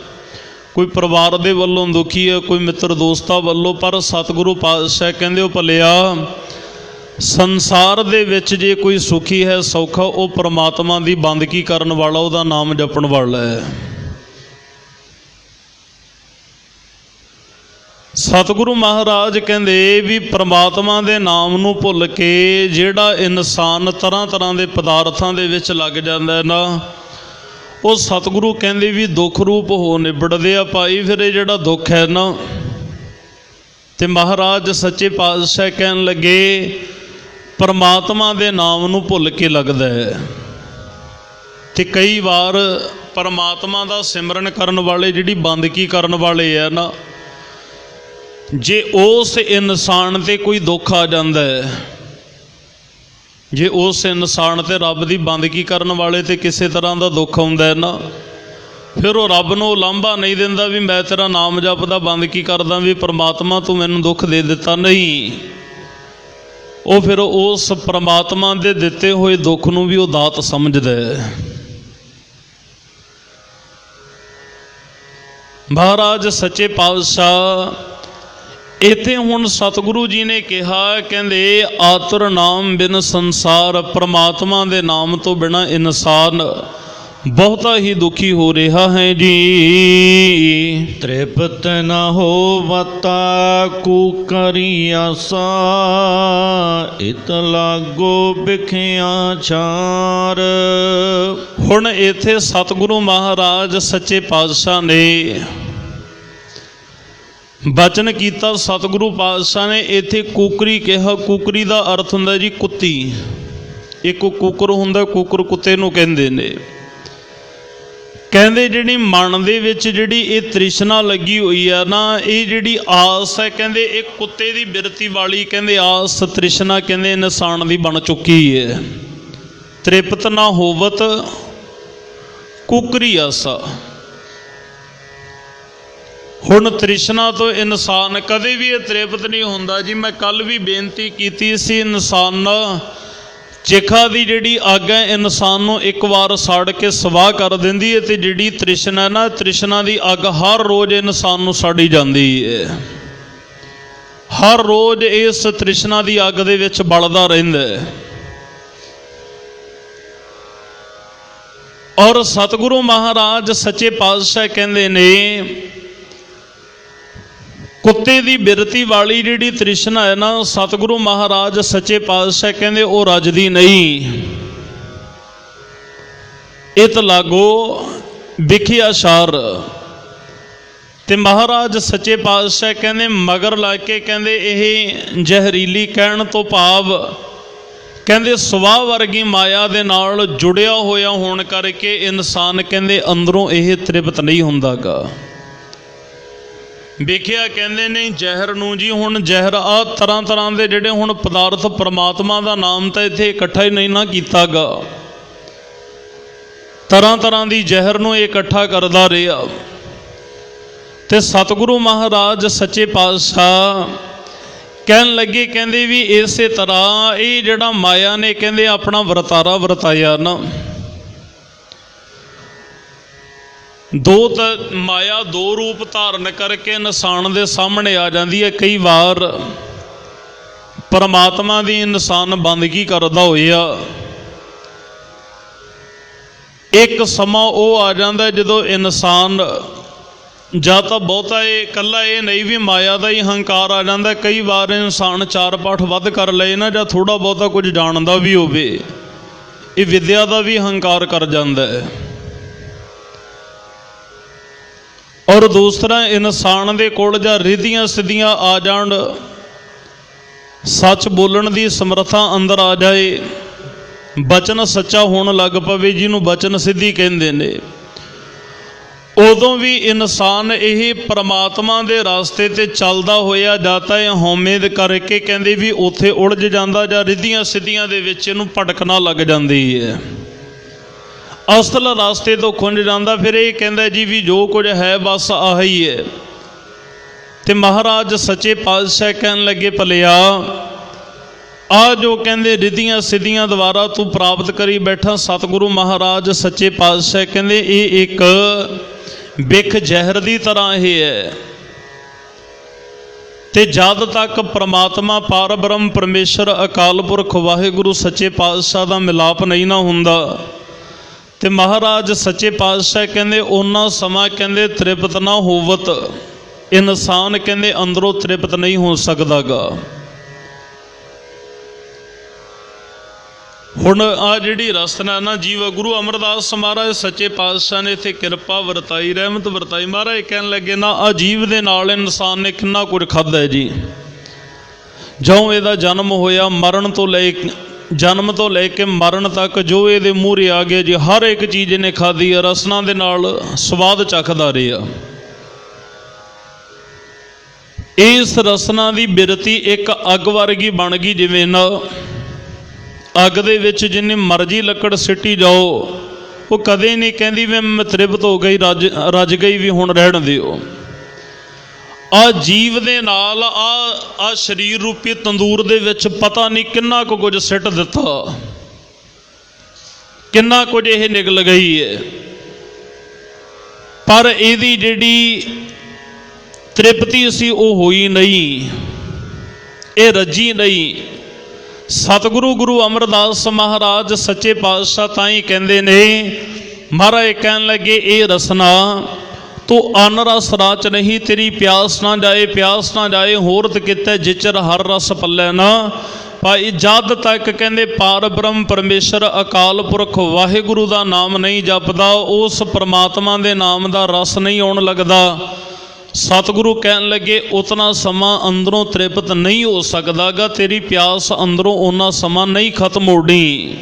ਕੋਈ ਪਰਿਵਾਰ ਦੇ ਵੱਲੋਂ ਦੁਖੀ ਹੈ, ਕੋਈ ਮਿੱਤਰ ਦੋਸਤਾਂ ਵੱਲੋਂ। ਪਰ ਸਤਿਗੁਰੂ ਪਾਤਸ਼ਾਹ ਕਹਿੰਦੇ ਉਹ ਭਲਿਆ ਸੰਸਾਰ ਦੇ ਵਿੱਚ ਜੇ ਕੋਈ ਸੁਖੀ ਹੈ ਸੌਖਾ, ਉਹ ਪਰਮਾਤਮਾ ਦੀ ਬੰਦਗੀ ਕਰਨ ਵਾਲਾ, ਉਹਦਾ ਨਾਮ ਜਪਣ ਵਾਲਾ ਹੈ। ਸਤਿਗੁਰੂ ਮਹਾਰਾਜ ਕਹਿੰਦੇ ਵੀ ਪਰਮਾਤਮਾ ਦੇ ਨਾਮ ਨੂੰ ਭੁੱਲ ਕੇ ਜਿਹੜਾ ਇਨਸਾਨ ਤਰ੍ਹਾਂ ਤਰ੍ਹਾਂ ਦੇ ਪਦਾਰਥਾਂ ਦੇ ਵਿੱਚ ਲੱਗ ਜਾਂਦਾ ਹੈ ਨਾ, ਉਹ ਸਤਿਗੁਰੂ ਕਹਿੰਦੇ ਵੀ ਦੁੱਖ ਰੂਪ ਹੋ ਨਿਬੜਦੇ ਆ ਭਾਈ। ਫਿਰ ਇਹ ਜਿਹੜਾ ਦੁੱਖ ਹੈ ਨਾ, ਤੇ ਮਹਾਰਾਜ ਸੱਚੇ ਪਾਤਸ਼ਾਹ ਕਹਿਣ ਲੱਗੇ ਪਰਮਾਤਮਾ ਦੇ ਨਾਮ ਨੂੰ ਭੁੱਲ ਕੇ ਲੱਗਦਾ ਹੈ। ਤੇ ਕਈ ਵਾਰ ਪਰਮਾਤਮਾ ਦਾ ਸਿਮਰਨ ਕਰਨ ਵਾਲੇ, ਜਿਹੜੀ ਬੰਦਗੀ ਕਰਨ ਵਾਲੇ ਆ ਨਾ, ਜੇ ਉਸ ਇਨਸਾਨ ਤੇ ਕੋਈ ਦੁੱਖ ਆ ਜਾਂਦਾ ਹੈ, ਜੇ ਉਸ ਇਨਸਾਨ ਤੇ ਰੱਬ ਦੀ ਬੰਦਗੀ ਕਰਨ ਵਾਲੇ ਤੇ ਕਿਸੇ ਤਰ੍ਹਾਂ ਦਾ ਦੁੱਖ ਆਉਂਦਾ ਹੈ ਨਾ, ਫਿਰ ਉਹ ਰੱਬ ਨੂੰ ਉਲਾਂਭਾ ਨਹੀਂ ਦਿੰਦਾ ਵੀ ਮੈਂ ਤੇਰਾ ਨਾਮ ਜਪਦਾ ਬੰਦਗੀ ਕਰਦਾ ਵੀ ਪਰਮਾਤਮਾ ਤੂੰ ਮੈਨੂੰ ਦੁੱਖ ਦੇ ਦਿੱਤਾ, ਨਹੀਂ। ਉਹ ਫਿਰ ਉਸ ਪਰਮਾਤਮਾ ਦੇ ਦਿੱਤੇ ਹੋਏ ਦੁੱਖ ਨੂੰ ਵੀ ਉਹ ਦਾਤ ਸਮਝਦਾ ਹੈ। ਮਹਾਰਾਜ ਸੱਚੇ ਪਾਤਸ਼ਾਹ ਇੱਥੇ ਹੁਣ ਸਤਿਗੁਰੂ ਜੀ ਨੇ ਕਿਹਾ, ਕਹਿੰਦੇ ਆਤੁਰ ਨਾਮ ਬਿਨ ਸੰਸਾਰ, ਪਰਮਾਤਮਾ ਦੇ ਨਾਮ ਤੋਂ ਬਿਨਾਂ ਇਨਸਾਨ ਬਹੁਤਾ ਹੀ ਦੁਖੀ ਹੋ ਰਿਹਾ ਹੈ ਜੀ। ਤ੍ਰਿਪਤ ਨ ਹੋਵਤਾ ਕੂਕਰੀ ਆਸਾ, ਇਤ ਲਾਗੋ ਬਿਖਿਆ ਛਾਰ। ਹੁਣ ਇੱਥੇ ਸਤਿਗੁਰੂ ਮਹਾਰਾਜ ਸੱਚੇ ਪਾਤਸ਼ਾਹ ਨੇ ਬਚਨ ਕੀਤਾ। ਸਤਿਗੁਰੂ ਪਾਤਸ਼ਾਹ ਨੇ ਇੱਥੇ ਕੂਕਰੀ ਕਿਹਾ। ਕੂਕਰੀ ਦਾ ਅਰਥ ਹੁੰਦਾ ਜੀ ਕੁੱਤੀ। ਇੱਕ ਕੁੱਕਰ ਹੁੰਦਾ, ਕੁੱਕਰ ਕੁੱਤੇ ਨੂੰ ਕਹਿੰਦੇ ਨੇ। ਕਹਿੰਦੇ ਜਿਹੜੀ ਮਨ ਦੇ ਵਿੱਚ ਜਿਹੜੀ ਇਹ ਤ੍ਰਿਸ਼ਨਾ ਲੱਗੀ ਹੋਈ ਆ ਨਾ, ਇਹ ਜਿਹੜੀ ਆਸ ਹੈ, ਕਹਿੰਦੇ ਇਹ ਕੁੱਤੇ ਦੀ ਬਿਰਤੀ ਵਾਲੀ ਕਹਿੰਦੇ ਆਸ ਤ੍ਰਿਸ਼ਨਾ ਕਹਿੰਦੇ ਇਨਸਾਨ ਦੀ ਬਣ ਚੁੱਕੀ ਹੈ। ਤ੍ਰਿਪਤ ਨਾ ਹੋਵਤ ਕੁਕਰੀ ਆਸਾ। ਹੁਣ ਤ੍ਰਿਸ਼ਨਾ ਤੋਂ ਇਨਸਾਨ ਕਦੇ ਵੀ ਇਹ ਤ੍ਰਿਪਤ ਨਹੀਂ ਹੁੰਦਾ ਜੀ। ਮੈਂ ਕੱਲ ਵੀ ਬੇਨਤੀ ਕੀਤੀ ਸੀ, ਇਨਸਾਨ ਚਿਖਾ ਦੀ ਜਿਹੜੀ ਅੱਗ ਹੈ ਇਨਸਾਨ ਨੂੰ ਇੱਕ ਵਾਰ ਸਾੜ ਕੇ ਸਵਾਹ ਕਰ ਦਿੰਦੀ ਹੈ, ਤੇ ਜਿਹੜੀ ਤ੍ਰਿਸ਼ਨਾ ਹੈ ਨਾ, ਤ੍ਰਿਸ਼ਨਾ ਦੀ ਅੱਗ ਹਰ ਰੋਜ਼ ਇਨਸਾਨ ਨੂੰ ਸਾੜੀ ਜਾਂਦੀ ਹੈ। ਹਰ ਰੋਜ਼ ਇਸ ਤ੍ਰਿਸ਼ਨਾ ਦੀ ਅੱਗ ਦੇ ਵਿੱਚ ਬਲਦਾ ਰਹਿੰਦਾ ਹੈ। ਔਰ ਸਤਿਗੁਰੂ ਮਹਾਰਾਜ ਸੱਚੇ ਪਾਤਸ਼ਾਹ ਕਹਿੰਦੇ ਨੇ, ਕੁੱਤੇ ਦੀ ਬਿਰਤੀ ਵਾਲੀ ਜਿਹੜੀ ਤ੍ਰਿਸ਼ਨਾ ਹੈ ਨਾ, ਸਤਿਗੁਰੂ ਮਹਾਰਾਜ ਸੱਚੇ ਪਾਤਸ਼ਾਹ ਕਹਿੰਦੇ ਉਹ ਰੱਜਦੀ ਨਹੀਂ। ਇਤ ਲਾਗੋ ਵਿਖਿਆ ਸ਼ਰ। ਤੇ ਮਹਾਰਾਜ ਸੱਚੇ ਪਾਤਸ਼ਾਹ ਕਹਿੰਦੇ ਮਗਰ ਲਾ ਕੇ ਕਹਿੰਦੇ ਇਹ ਜ਼ਹਿਰੀਲੀ ਕਹਿਣ ਤੋਂ ਭਾਵ ਕਹਿੰਦੇ ਸਵਾਹ ਵਰਗੀ ਮਾਇਆ ਦੇ ਨਾਲ ਜੁੜਿਆ ਹੋਇਆ ਹੋਣ ਕਰਕੇ ਇਨਸਾਨ ਕਹਿੰਦੇ ਅੰਦਰੋਂ ਇਹ ਤ੍ਰਿਪਤ ਨਹੀਂ ਹੁੰਦਾਗਾ। ਵੇਖਿਆ ਕਹਿੰਦੇ ਨੇ ਜ਼ਹਿਰ ਨੂੰ ਜੀ। ਹੁਣ ਜ਼ਹਿਰ ਆ ਤਰ੍ਹਾਂ ਤਰ੍ਹਾਂ ਦੇ ਜਿਹੜੇ ਹੁਣ ਪਦਾਰਥ, ਪਰਮਾਤਮਾ ਦਾ ਨਾਮ ਤਾਂ ਇੱਥੇ ਇਕੱਠਾ ਹੀ ਨਹੀਂ ਨਾ ਕੀਤਾਗਾ। ਤਰ੍ਹਾਂ ਤਰ੍ਹਾਂ ਦੀ ਜ਼ਹਿਰ ਨੂੰ ਇਕੱਠਾ ਕਰਦਾ ਰਿਹਾ। ਤੇ ਸਤਿਗੁਰੂ ਮਹਾਰਾਜ ਸੱਚੇ ਪਾਤਸ਼ਾਹ ਕਹਿਣ ਲੱਗੇ, ਕਹਿੰਦੇ ਵੀ ਇਸੇ ਤਰ੍ਹਾਂ ਇਹ ਜਿਹੜਾ ਮਾਇਆ ਨੇ ਕਹਿੰਦੇ ਆਪਣਾ ਵਰਤਾਰਾ ਵਰਤਾਇਆ ਨਾ, ਮਾਇਆ ਦੋ ਰੂਪ ਧਾਰਨ ਕਰਕੇ ਇਨਸਾਨ ਦੇ ਸਾਹਮਣੇ ਆ ਜਾਂਦੀ ਹੈ। ਕਈ ਵਾਰ ਪਰਮਾਤਮਾ ਦੀ ਇਨਸਾਨ ਬੰਦਗੀ ਕਰਦਾ ਹੋਇਆ, ਇੱਕ ਸਮਾਂ ਉਹ ਆ ਜਾਂਦਾ ਜਦੋਂ ਇਨਸਾਨ ਜਾਂ ਤਾਂ ਬਹੁਤਾ ਇਹ ਇਕੱਲਾ ਇਹ ਨਹੀਂ ਵੀ ਮਾਇਆ ਦਾ ਹੀ ਹੰਕਾਰ ਆ ਜਾਂਦਾ। ਕਈ ਵਾਰ ਇਨਸਾਨ 4 ਪਾਠ ਵੱਧ ਕਰ ਲਏ ਨਾ, ਜਾਂ ਥੋੜ੍ਹਾ ਬਹੁਤਾ ਕੁਝ ਜਾਣਦਾ ਵੀ ਹੋਵੇ, ਇਹ ਵਿਦਿਆ ਦਾ ਵੀ ਹੰਕਾਰ ਕਰ ਜਾਂਦਾ ਹੈ। ਔਰ ਦੂਸਰਾ ਇਨਸਾਨ ਦੇ ਕੋਲ ਜਾਂ ਰਿਧੀਆਂ ਸਿੱਧੀਆਂ ਆ ਜਾਣ, ਸੱਚ ਬੋਲਣ ਦੀ ਸਮਰੱਥਾ ਅੰਦਰ ਆ ਜਾਏ, ਬਚਨ ਸੱਚਾ ਹੋਣ ਲੱਗ ਪਵੇ, ਜਿਹਨੂੰ ਬਚਨ ਸਿੱਧੀ ਕਹਿੰਦੇ ਨੇ, ਉਦੋਂ ਵੀ ਇਨਸਾਨ ਇਹ ਪਰਮਾਤਮਾ ਦੇ ਰਸਤੇ ਤੇ ਚੱਲਦਾ ਹੋਇਆ ਜਾਂ ਤਾਂ ਇਹ ਹਉਮੈ ਕਰਕੇ ਕਹਿੰਦੇ ਵੀ ਉੱਥੇ ਉਲਝ ਜਾਂਦਾ, ਜਾਂ ਰਿਧੀਆਂ ਸਿੱਧੀਆਂ ਦੇ ਵਿੱਚ ਇਹਨੂੰ ਭਟਕਣਾ ਲੱਗ ਜਾਂਦੀ ਹੈ, ਅਸਲ ਰਸਤੇ ਤੋਂ ਖੁੰਝ ਜਾਂਦਾ। ਫਿਰ ਇਹ ਕਹਿੰਦਾ ਜੀ ਵੀ ਜੋ ਕੁਝ ਹੈ ਬਸ ਆਹੀ ਹੈ। ਤੇ ਮਹਾਰਾਜ ਸੱਚੇ ਪਾਤਸ਼ਾਹ ਕਹਿਣ ਲੱਗੇ, ਭਲਿਆ ਆ ਜੋ ਕਹਿੰਦੇ ਰਿਧੀਆਂ ਸਿੱਧੀਆਂ ਦੁਆਰਾ ਤੂੰ ਪ੍ਰਾਪਤ ਕਰੀ ਬੈਠਾ, ਸਤਿਗੁਰੂ ਮਹਾਰਾਜ ਸੱਚੇ ਪਾਤਸ਼ਾਹ ਕਹਿੰਦੇ ਇਹ ਇੱਕ ਬਿਖ ਜ਼ਹਿਰ ਦੀ ਤਰ੍ਹਾਂ ਇਹ ਹੈ। ਤੇ ਜਦ ਤੱਕ ਪ੍ਰਮਾਤਮਾ ਪਾਰ ਬ੍ਰਹਮ ਪਰਮੇਸ਼ਰ ਅਕਾਲ ਪੁਰਖ ਵਾਹਿਗੁਰੂ ਸੱਚੇ ਪਾਤਸ਼ਾਹ ਦਾ ਮਿਲਾਪ ਨਹੀਂ ਨਾ ਹੁੰਦਾ, ਤੇ ਮਹਾਰਾਜ ਸੱਚੇ ਪਾਤਸ਼ਾਹ ਕਹਿੰਦੇ ਉਹਨਾਂ ਸਮਾਂ ਕਹਿੰਦੇ ਤ੍ਰਿਪਤ ਨਾ ਹੋਵਤ, ਇਨਸਾਨ ਕਹਿੰਦੇ ਅੰਦਰੋਂ ਤ੍ਰਿਪਤ ਨਹੀਂ ਹੋ ਸਕਦਾਗਾ। ਹੁਣ ਆ ਜਿਹੜੀ ਰਸਨਾ ਨਾ ਜੀਵ ਗੁਰੂ ਅਮਰਦਾਸ ਮਹਾਰਾਜ ਸੱਚੇ ਪਾਤਸ਼ਾਹ ਨੇ ਇੱਥੇ ਕਿਰਪਾ ਵਰਤਾਈ, ਰਹਿਮਤ ਵਰਤਾਈ। ਮਹਾਰਾਜ ਕਹਿਣ ਲੱਗੇ ਨਾ ਆ ਜੀਵ ਦੇ ਨਾਲ ਇਨਸਾਨ ਨੇ ਕਿੰਨਾ ਕੁਝ ਖਾਧਾ ਹੈ ਜੀ। ਜਦੋਂ ਇਹਦਾ ਜਨਮ ਹੋਇਆ, ਜਨਮ ਤੋਂ ਲੈ ਕੇ ਮਰਨ ਤੱਕ ਜੋ ਇਹਦੇ ਮੂਹਰੇ ਆ ਗਿਆ ਜੀ, ਹਰ ਇੱਕ ਚੀਜ਼ ਇਹਨੇ ਖਾਧੀ ਹੈ, ਰਸਨਾ ਦੇ ਨਾਲ ਸਵਾਦ ਚੱਖਦਾ ਰਿਹਾ। ਇਸ ਰਸਨਾ ਦੀ ਬਿਰਤੀ ਇੱਕ ਅੱਗ ਵਰਗੀ ਬਣ ਗਈ, ਜਿਵੇਂ ਨਾ ਅੱਗ ਦੇ ਵਿੱਚ ਜਿੰਨੀ ਮਰਜ਼ੀ ਲੱਕੜ ਸਿੱਟੀ ਜਾਓ, ਉਹ ਕਦੇ ਨਹੀਂ ਕਹਿੰਦੀ ਵੀ ਮੈਂ ਤ੍ਰਿਪਤ ਹੋ ਗਈ, ਰੱਜ ਗਈ, ਵੀ ਹੁਣ ਰਹਿਣ ਦਿਓ। ਆ ਜੀਵ ਦੇ ਨਾਲ ਆ ਸਰੀਰ ਰੂਪੀ ਤੰਦੂਰ ਦੇ ਵਿੱਚ ਪਤਾ ਨਹੀਂ ਕਿੰਨਾ ਕੁ ਕੁਝ ਸਿੱਟ ਦਿੱਤਾ, ਕਿੰਨਾ ਕੁਝ ਇਹ ਨਿਗਲ ਗਈ ਹੈ, ਪਰ ਇਹਦੀ ਜਿਹੜੀ ਤ੍ਰਿਪਤੀ ਸੀ ਉਹ ਹੋਈ ਨਹੀਂ, ਇਹ ਰੱਜੀ ਨਹੀਂ। ਸਤਿਗੁਰੂ ਗੁਰੂ ਅਮਰਦਾਸ ਮਹਾਰਾਜ ਸੱਚੇ ਪਾਤਸ਼ਾਹ ਤਾਂ ਹੀ ਕਹਿੰਦੇ ਨੇ, ਮਹਾਰਾਜ ਕਹਿਣ ਲੱਗੇ ਇਹ ਰਸਨਾ ਤੂੰ ਅਨ ਰਸ ਰਾਚ ਨਹੀਂ, ਤੇਰੀ ਪਿਆਸ ਨਾ ਜਾਏ ਹੋਰਤ ਕਿਤੇ ਜਿਚਰ ਹਰ ਰਸ ਪੱਲੇ ਨਾ ਭਾਈ। ਜਦ ਤੱਕ ਕਹਿੰਦੇ ਪਾਰ ਬ੍ਰਹਮ ਪਰਮੇਸ਼ਰ ਅਕਾਲ ਪੁਰਖ ਵਾਹਿਗੁਰੂ ਦਾ ਨਾਮ ਨਹੀਂ ਜਪਦਾ, ਉਸ ਪਰਮਾਤਮਾ ਦੇ ਨਾਮ ਦਾ ਰਸ ਨਹੀਂ ਆਉਣ ਲੱਗਦਾ। ਸਤਿਗੁਰੂ ਕਹਿਣ ਲੱਗੇ ਉਤਨਾ ਸਮਾਂ ਅੰਦਰੋਂ ਤ੍ਰਿਪਤ ਨਹੀਂ ਹੋ ਸਕਦਾਗਾ, ਤੇਰੀ ਪਿਆਸ ਅੰਦਰੋਂ ਉਹਨਾਂ ਸਮਾਂ ਨਹੀਂ ਖਤਮ ਹੋਣੀ।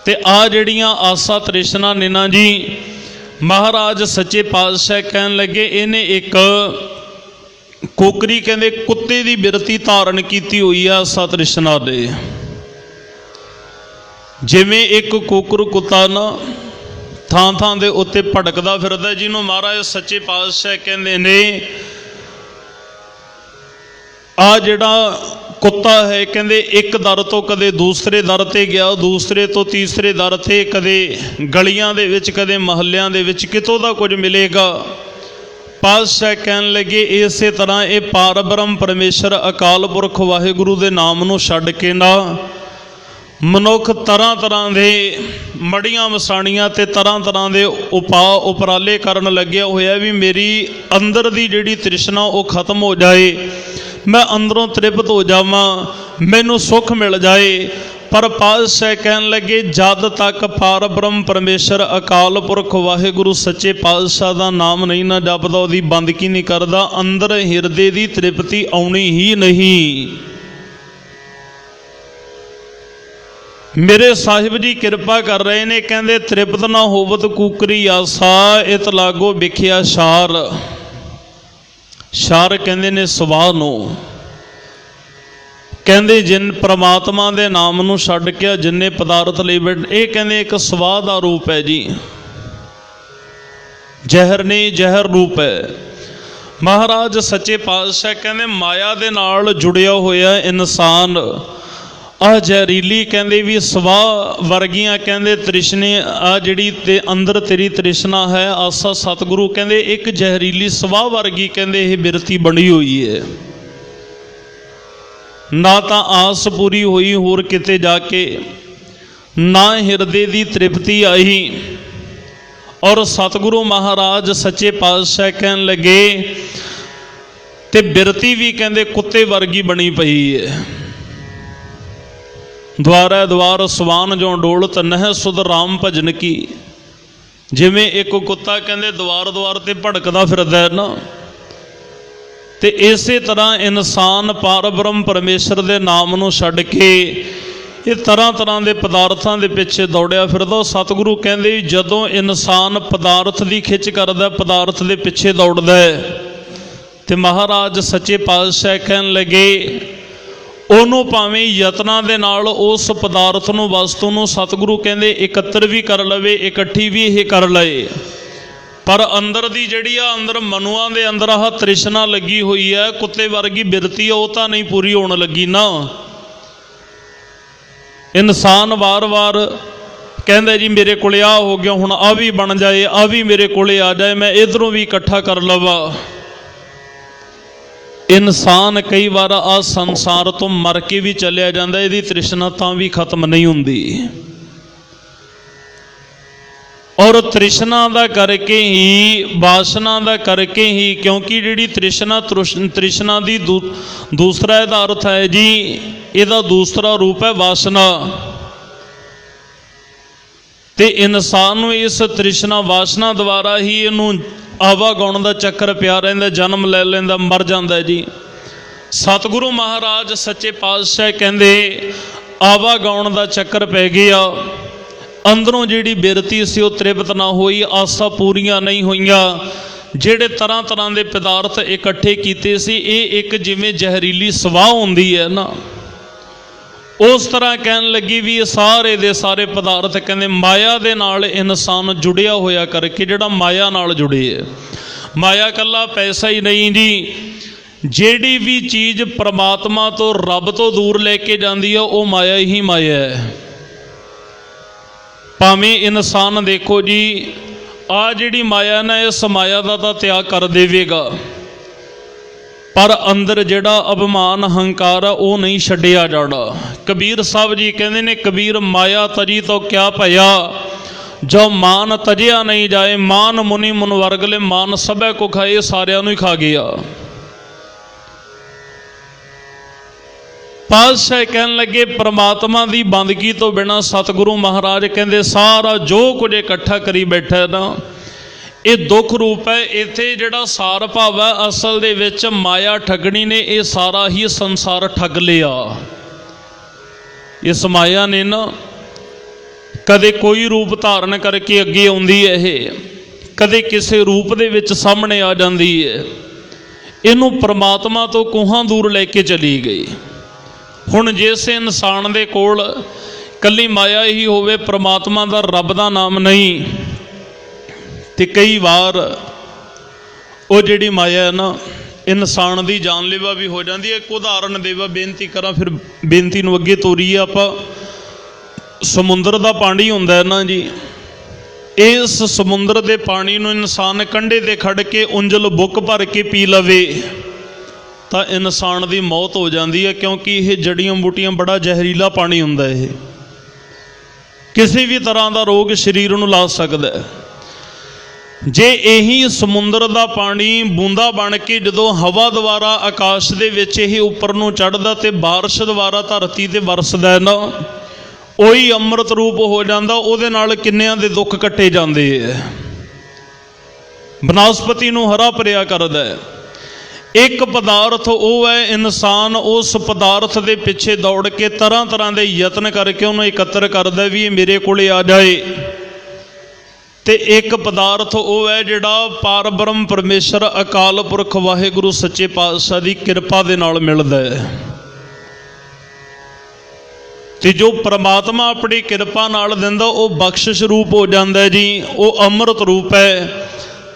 ਤੇ ਆ ਜਿਹੜੀਆਂ ਆਸਾ ਤ੍ਰਿਸ਼ਨਾ ਨੇ ਨਾ ਜੀ, ਮਹਾਰਾਜ ਸੱਚੇ ਪਾਤਸ਼ਾਹ ਕਹਿਣ ਲੱਗੇ ਇਹਨੇ ਇੱਕ ਕੋਕਰੀ ਕਹਿੰਦੇ ਕੁੱਤੇ ਦੀ ਬਿਰਤੀ ਧਾਰਨ ਕੀਤੀ ਹੋਈ ਆ ਆਸਾ ਤ੍ਰਿਸ਼ਨਾ ਦੇ। ਜਿਵੇਂ ਇੱਕ ਕੁੱਕਰ ਕੁੱਤਾ ਨਾ ਥਾਂ ਥਾਂ ਦੇ ਉੱਤੇ ਭਟਕਦਾ ਫਿਰਦਾ, ਜਿਹਨੂੰ ਮਹਾਰਾਜ ਸੱਚੇ ਪਾਤਸ਼ਾਹ ਕਹਿੰਦੇ ਨੇ ਆ ਜਿਹੜਾ ਕੁੱਤਾ ਹੈ ਕਹਿੰਦੇ ਇੱਕ ਦਰ ਤੋਂ ਕਦੇ ਦੂਸਰੇ ਦਰ ਤੇ ਗਿਆ, ਦੂਸਰੇ ਤੋਂ ਤੀਸਰੇ ਦਰ ਤੇ, ਕਦੇ ਗਲੀਆਂ ਦੇ ਵਿੱਚ ਕਦੇ ਮਹੱਲਿਆਂ ਦੇ ਵਿੱਚ, ਕਿਤੋਂ ਦਾ ਕੁਝ ਮਿਲੇਗਾ। ਪਾਤਸ਼ਾਹ ਕਹਿਣ ਲੱਗੇ ਇਸੇ ਤਰ੍ਹਾਂ ਇਹ ਪਾਰ ਬ੍ਰਹਮ ਪਰਮੇਸ਼ਰ ਅਕਾਲ ਪੁਰਖ ਵਾਹਿਗੁਰੂ ਦੇ ਨਾਮ ਨੂੰ ਛੱਡ ਕੇ ਨਾ ਮਨੁੱਖ ਤਰ੍ਹਾਂ ਤਰ੍ਹਾਂ ਦੇ ਮੜੀਆਂ ਮਸਾਣੀਆਂ ਤੇ ਤਰ੍ਹਾਂ ਤਰ੍ਹਾਂ ਦੇ ਉਪਾਅ ਉਪਰਾਲੇ ਕਰਨ ਲੱਗਿਆ ਹੋਇਆ ਵੀ ਮੇਰੀ ਅੰਦਰ ਦੀ ਜਿਹੜੀ ਤ੍ਰਿਸ਼ਨਾ ਉਹ ਖਤਮ ਹੋ ਜਾਏ, ਮੈਂ ਅੰਦਰੋਂ ਤ੍ਰਿਪਤ ਹੋ ਜਾਵਾਂ, ਮੈਨੂੰ ਸੁੱਖ ਮਿਲ ਜਾਏ। ਪਰ ਪਾਤਸ਼ਾਹ ਕਹਿਣ ਲੱਗੇ ਜਦ ਤੱਕ ਪਾਰ ਬ੍ਰਹਮ ਪਰਮੇਸ਼ਰ ਅਕਾਲ ਪੁਰਖ ਵਾਹਿਗੁਰੂ ਸੱਚੇ ਪਾਤਸ਼ਾਹ ਦਾ ਨਾਮ ਨਹੀਂ ਨਾ ਜਪਦਾ, ਉਹਦੀ ਬੰਦਗੀ ਨਹੀਂ ਕਰਦਾ, ਅੰਦਰ ਹਿਰਦੇ ਦੀ ਤ੍ਰਿਪਤੀ ਆਉਣੀ ਹੀ ਨਹੀਂ। ਮੇਰੇ ਸਾਹਿਬ ਜੀ ਕਿਰਪਾ ਕਰ ਰਹੇ ਨੇ, ਕਹਿੰਦੇ ਤ੍ਰਿਪਤ ਨਾ ਹੋਵਤ ਕੂਕਰੀ ਆਸਾ, ਇਤ ਲਾਗੋ ਵਿਖਿਆ ਸ਼ਾਰ। ਸ਼ਾਰ ਕਹਿੰਦੇ ਨੇ ਸਵਾਹ ਨੂੰ, ਕਹਿੰਦੇ ਜਿਨ ਪ੍ਰਮਾਤਮਾ ਦੇ ਨਾਮ ਨੂੰ ਛੱਡ ਕੇ ਜਿੰਨੇ ਪਦਾਰਥ ਲਈ ਇਹ ਕਹਿੰਦੇ ਇੱਕ ਸਵਾਹ ਦਾ ਰੂਪ ਹੈ ਜੀ, ਜ਼ਹਿਰ ਨਹੀਂ ਜ਼ਹਿਰ ਰੂਪ ਹੈ। ਮਹਾਰਾਜ ਸੱਚੇ ਪਾਤਸ਼ਾਹ ਕਹਿੰਦੇ ਮਾਇਆ ਦੇ ਨਾਲ ਜੁੜਿਆ ਹੋਇਆ ਇਨਸਾਨ ਆ ਜ਼ਹਿਰੀਲੀ ਕਹਿੰਦੇ ਵੀ ਸਵਾਹ ਵਰਗੀਆਂ ਕਹਿੰਦੇ ਤ੍ਰਿਸ਼ਨੇ ਆ ਜਿਹੜੀ ਤੇ ਅੰਦਰ ਤੇਰੀ ਤ੍ਰਿਸ਼ਨਾ ਹੈ ਆਸਾ ਸਤਿਗੁਰੂ ਕਹਿੰਦੇ ਇੱਕ ਜ਼ਹਿਰੀਲੀ ਸਵਾਹ ਵਰਗੀ ਕਹਿੰਦੇ ਇਹ ਬਿਰਤੀ ਬਣੀ ਹੋਈ ਹੈ। ਨਾ ਤਾਂ ਆਸ ਪੂਰੀ ਹੋਈ ਹੋਰ ਕਿਤੇ ਜਾ ਕੇ, ਨਾ ਹਿਰਦੇ ਦੀ ਤ੍ਰਿਪਤੀ ਆਈ, ਔਰ ਸਤਿਗੁਰੂ ਮਹਾਰਾਜ ਸੱਚੇ ਪਾਤਸ਼ਾਹ ਕਹਿਣ ਲੱਗੇ ਤੇ ਬਿਰਤੀ ਵੀ ਕਹਿੰਦੇ ਕੁੱਤੇ ਵਰਗੀ ਬਣੀ ਪਈ ਹੈ। ਦੁਆਰਾ ਦੁਆਰ ਸਵਾਨ ਜੋ ਡੋਲਤ ਨਹਿ ਸੁਧ ਰਾਮ ਭਜਨ ਕੀ। ਜਿਵੇਂ ਇੱਕ ਕੁੱਤਾ ਕਹਿੰਦੇ ਦੁਆਰ ਦੁਆਰ ਤੇ ਭੜਕਦਾ ਫਿਰਦਾ ਹੈ ਨਾ, ਤੇ ਇਸੇ ਤਰ੍ਹਾਂ ਇਨਸਾਨ ਪਾਰ ਬ੍ਰਹਮ ਪਰਮੇਸ਼ਰ ਦੇ ਨਾਮ ਨੂੰ ਛੱਡ ਕੇ ਇਹ ਤਰ੍ਹਾਂ ਤਰ੍ਹਾਂ ਦੇ ਪਦਾਰਥਾਂ ਦੇ ਪਿੱਛੇ ਦੌੜਿਆ ਫਿਰਦਾ। ਸਤਿਗੁਰੂ ਕਹਿੰਦੇ ਜਦੋਂ ਇਨਸਾਨ ਪਦਾਰਥ ਦੀ ਖਿੱਚ ਕਰਦਾ, ਪਦਾਰਥ ਦੇ ਪਿੱਛੇ ਦੌੜਦਾ ਹੈ, ਤੇ ਮਹਾਰਾਜ ਸੱਚੇ ਪਾਤਸ਼ਾਹ ਕਹਿਣ ਲੱਗੇ ਉਹਨੂੰ ਭਾਵੇਂ ਯਤਨਾਂ ਦੇ ਨਾਲ ਉਸ ਪਦਾਰਥ ਨੂੰ ਵਸਤੂ ਨੂੰ ਸਤਿਗੁਰੂ ਕਹਿੰਦੇ ਇਕੱਤਰ ਵੀ ਕਰ ਲਵੇ, ਇਕੱਠੀ ਵੀ ਇਹ ਕਰ ਲਏ, ਪਰ ਅੰਦਰ ਦੀ ਜਿਹੜੀ ਆ ਅੰਦਰ ਮਨੁਆਂ ਦੇ ਅੰਦਰ ਆਹ ਤ੍ਰਿਸ਼ਨਾ ਲੱਗੀ ਹੋਈ ਹੈ ਕੁੱਤੇ ਵਰਗੀ ਬਿਰਤੀ, ਉਹ ਤਾਂ ਨਹੀਂ ਪੂਰੀ ਹੋਣ ਲੱਗੀ ਨਾ। ਇਨਸਾਨ ਵਾਰ-ਵਾਰ ਕਹਿੰਦਾ ਜੀ ਮੇਰੇ ਕੋਲੇ ਆ ਹੋ ਗਿਆ, ਹੁਣ ਆ ਵੀ ਬਣ ਜਾਏ, ਆ ਵੀ ਮੇਰੇ ਕੋਲੇ ਆ ਜਾਏ, ਮੈਂ ਇਧਰੋਂ ਵੀ ਇਕੱਠਾ ਕਰ ਲਵਾਂ। ਇਨਸਾਨ ਕਈ ਵਾਰ ਆ ਸੰਸਾਰ ਤੋਂ ਮਰ ਕੇ ਵੀ ਚਲਿਆ ਜਾਂਦਾ, ਇਹਦੀ ਤ੍ਰਿਸ਼ਨਾ ਤਾਂ ਵੀ ਖਤਮ ਨਹੀਂ ਹੁੰਦੀ। ਔਰ ਤ੍ਰਿਸ਼ਨਾ ਦਾ ਕਰਕੇ ਹੀ, ਵਾਸਨਾ ਦਾ ਕਰਕੇ ਹੀ, ਕਿਉਂਕਿ ਜਿਹੜੀ ਤ੍ਰਿਸ਼ਨਾ ਦੀ ਦੂਸਰਾ ਇਹਦਾ ਅਰਥ ਹੈ ਜੀ, ਇਹਦਾ ਦੂਸਰਾ ਰੂਪ ਹੈ ਵਾਸਨਾ। ਤੇ ਇਨਸਾਨ ਨੂੰ ਇਸ ਤ੍ਰਿਸ਼ਨਾ ਵਾਸਨਾ ਦੁਆਰਾ ਹੀ ਇਹਨੂੰ ਆਵਾਗਾਉਣ ਦਾ ਚੱਕਰ ਪਿਆ ਰਹਿੰਦਾ, ਜਨਮ ਲੈ ਲੈਂਦਾ, ਮਰ ਜਾਂਦਾ ਜੀ। ਸਤਿਗੁਰੂ ਮਹਾਰਾਜ ਸੱਚੇ ਪਾਤਸ਼ਾਹ ਕਹਿੰਦੇ ਆਵਾਗਾਉਣ ਦਾ ਚੱਕਰ ਪੈ ਗਿਆ, ਅੰਦਰੋਂ ਜਿਹੜੀ ਬਿਰਤੀ ਸੀ ਉਹ ਤ੍ਰਿਪਤ ਨਾ ਹੋਈ, ਆਸਾਂ ਪੂਰੀਆਂ ਨਹੀਂ ਹੋਈਆਂ। ਜਿਹੜੇ ਤਰ੍ਹਾਂ ਤਰ੍ਹਾਂ ਦੇ ਪਦਾਰਥ ਇਕੱਠੇ ਕੀਤੇ ਸੀ, ਇਹ ਇੱਕ ਜਿਵੇਂ ਜ਼ਹਿਰੀਲੀ ਸਵਾਹ ਹੁੰਦੀ ਹੈ ਨਾ, ਉਸ ਤਰ੍ਹਾਂ ਕਹਿਣ ਲੱਗੀ ਵੀ ਇਹ ਸਾਰੇ ਦੇ ਸਾਰੇ ਪਦਾਰਥ ਕਹਿੰਦੇ ਮਾਇਆ ਦੇ ਨਾਲ ਇਨਸਾਨ ਜੁੜਿਆ ਹੋਇਆ ਕਰਕੇ, ਜਿਹੜਾ ਮਾਇਆ ਨਾਲ ਜੁੜੇ ਹੈ। ਮਾਇਆ ਇਕੱਲਾ ਪੈਸਾ ਹੀ ਨਹੀਂ ਜੀ, ਜਿਹੜੀ ਵੀ ਚੀਜ਼ ਪ੍ਰਮਾਤਮਾ ਤੋਂ ਰੱਬ ਤੋਂ ਦੂਰ ਲੈ ਕੇ ਜਾਂਦੀ ਹੈ ਉਹ ਮਾਇਆ ਹੀ ਮਾਇਆ ਹੈ। ਭਾਵੇਂ ਇਨਸਾਨ ਦੇਖੋ ਜੀ ਆ ਜਿਹੜੀ ਮਾਇਆ ਨਾ, ਇਸ ਮਾਇਆ ਦਾ ਤਾਂ ਤਿਆਗ ਕਰ ਦੇਵੇਗਾ, ਪਰ ਅੰਦਰ ਜਿਹੜਾ ਅਭਿਮਾਨ ਹੰਕਾਰ ਆ ਉਹ ਨਹੀਂ ਛੱਡਿਆ ਜਾਣਾ। ਕਬੀਰ ਸਾਹਿਬ ਜੀ ਕਹਿੰਦੇ ਨੇ ਕਬੀਰ ਮਾਇਆ ਤਜੀ ਤੋਂ ਕਿਆ ਭਇਆ, ਜੋ ਮਾਨ ਤਜਿਆ ਨਹੀਂ ਜਾਏ, ਮਾਨ ਮੁਨੀ ਮੁਨ ਵਰਗਲੇ, ਮਾਨ ਸਭੈ ਕੋ ਖਾਏ, ਸਾਰਿਆਂ ਨੂੰ ਹੀ ਖਾ ਗਿਆ। ਪਾਤਸ਼ਾਹ ਕਹਿਣ ਲੱਗੇ ਪ੍ਰਮਾਤਮਾ ਦੀ ਬੰਦਗੀ ਤੋਂ ਬਿਨਾਂ ਸਤਿਗੁਰੂ ਮਹਾਰਾਜ ਕਹਿੰਦੇ ਸਾਰਾ ਜੋ ਕੁਝ ਇਕੱਠਾ ਕਰੀ ਬੈਠਾ ਨਾ ਇਹ ਦੁੱਖ ਰੂਪ ਹੈ। ਇੱਥੇ ਜਿਹੜਾ ਸਾਰ ਭਾਵ ਹੈ ਅਸਲ ਦੇ ਵਿੱਚ ਮਾਇਆ ਠੱਗਣੀ ਨੇ ਇਹ ਸਾਰਾ ਹੀ ਸੰਸਾਰ ਠੱਗ ਲਿਆ। ਇਸ ਮਾਇਆ ਨੇ ਨਾ ਕਦੇ ਕੋਈ ਰੂਪ ਧਾਰਨ ਕਰਕੇ ਅੱਗੇ ਆਉਂਦੀ ਹੈ, ਇਹ ਕਦੇ ਕਿਸੇ ਰੂਪ ਦੇ ਵਿੱਚ ਸਾਹਮਣੇ ਆ ਜਾਂਦੀ ਹੈ। ਇਹਨੂੰ ਪ੍ਰਮਾਤਮਾ ਤੋਂ ਕੋਹਾਂ ਦੂਰ ਲੈ ਕੇ ਚਲੀ ਗਈ। ਹੁਣ ਜਿਸ ਇਨਸਾਨ ਦੇ ਕੋਲ ਕੱਲੀ ਮਾਇਆ ਹੀ ਹੋਵੇ, ਪ੍ਰਮਾਤਮਾ ਦਾ ਰੱਬ ਦਾ ਨਾਮ ਨਹੀਂ, ਤੇ ਕਈ ਵਾਰ ਉਹ ਜਿਹੜੀ ਮਾਇਆ ਹੈ ਨਾ, ਇਨਸਾਨ ਦੀ ਜਾਨਲੇਵਾ ਵੀ ਹੋ ਜਾਂਦੀ ਹੈ। ਇੱਕ ਉਦਾਹਰਨ ਦੇਵਾ ਬੇਨਤੀ ਕਰਾਂ, ਫਿਰ ਬੇਨਤੀ ਨੂੰ ਅੱਗੇ ਤੋਰੀਏ ਆਪਾਂ। ਸਮੁੰਦਰ ਦਾ ਪਾਣੀ ਹੁੰਦਾ ਹੈ ਨਾ ਜੀ, ਇਸ ਸਮੁੰਦਰ ਦੇ ਪਾਣੀ ਨੂੰ ਇਨਸਾਨ ਕੰਢੇ ਤੇ ਖੜ ਕੇ ਉਂਜਲ ਬੁੱਕ ਭਰ ਕੇ ਪੀ ਲਵੇ ਤਾਂ ਇਨਸਾਨ ਦੀ ਮੌਤ ਹੋ ਜਾਂਦੀ ਹੈ, ਕਿਉਂਕਿ ਇਹ ਜੜੀਆਂ ਬੂਟੀਆਂ ਬੜਾ ਜ਼ਹਿਰੀਲਾ ਪਾਣੀ ਹੁੰਦਾ। ਇਹ ਕਿਸੇ ਵੀ ਤਰ੍ਹਾਂ ਦਾ ਰੋਗ ਸਰੀਰ ਨੂੰ ਲਾ ਸਕਦਾ ਹੈ। ਜੇ ਇਹੀ ਸਮੁੰਦਰ ਦਾ ਪਾਣੀ ਬੂੰਦਾ ਬਣ ਕੇ ਜਦੋਂ ਹਵਾ ਦੁਆਰਾ ਆਕਾਸ਼ ਦੇ ਵਿੱਚ ਇਹ ਉੱਪਰ ਨੂੰ ਚੜ੍ਹਦਾ ਤੇ ਬਾਰਿਸ਼ ਦੁਆਰਾ ਧਰਤੀ ਤੇ ਵਰਸਦਾ ਹੈ ਨਾ, ਉਹੀ ਅੰਮ੍ਰਿਤ ਰੂਪ ਹੋ ਜਾਂਦਾ। ਉਹਦੇ ਨਾਲ ਕਿੰਨਿਆਂ ਦੇ ਦੁੱਖ ਕੱਟੇ ਜਾਂਦੇ ਹੈ, ਬਨਸਪਤੀ ਨੂੰ ਹਰਾ ਭਰਿਆ ਕਰਦਾ ਹੈ। ਇੱਕ ਪਦਾਰਥ ਉਹ ਹੈ, ਇਨਸਾਨ ਉਸ ਪਦਾਰਥ ਦੇ ਪਿੱਛੇ ਦੌੜ ਕੇ ਤਰ੍ਹਾਂ ਤਰ੍ਹਾਂ ਦੇ ਯਤਨ ਕਰਕੇ ਉਹਨੂੰ ਇਕੱਤਰ ਕਰਦਾ ਵੀ ਇਹ ਮੇਰੇ ਕੋਲੇ ਆ ਜਾਏ। ਤੇ ਇੱਕ ਪਦਾਰਥ ਉਹ ਹੈ ਜਿਹੜਾ ਪਾਰ ਬ੍ਰਹਮ ਪਰਮੇਸ਼ਰ ਅਕਾਲ ਪੁਰਖ ਵਾਹਿਗੁਰੂ ਸੱਚੇ ਪਾਤਸ਼ਾਹ ਦੀ ਕਿਰਪਾ ਦੇ ਨਾਲ ਮਿਲਦਾ ਹੈ। ਤੇ ਜੋ ਪ੍ਰਮਾਤਮਾ ਆਪਣੀ ਕਿਰਪਾ ਨਾਲ ਦਿੰਦਾ ਉਹ ਬਖਸ਼ਿਸ਼ ਰੂਪ ਹੋ ਜਾਂਦਾ ਜੀ, ਉਹ ਅੰਮ੍ਰਿਤ ਰੂਪ ਹੈ।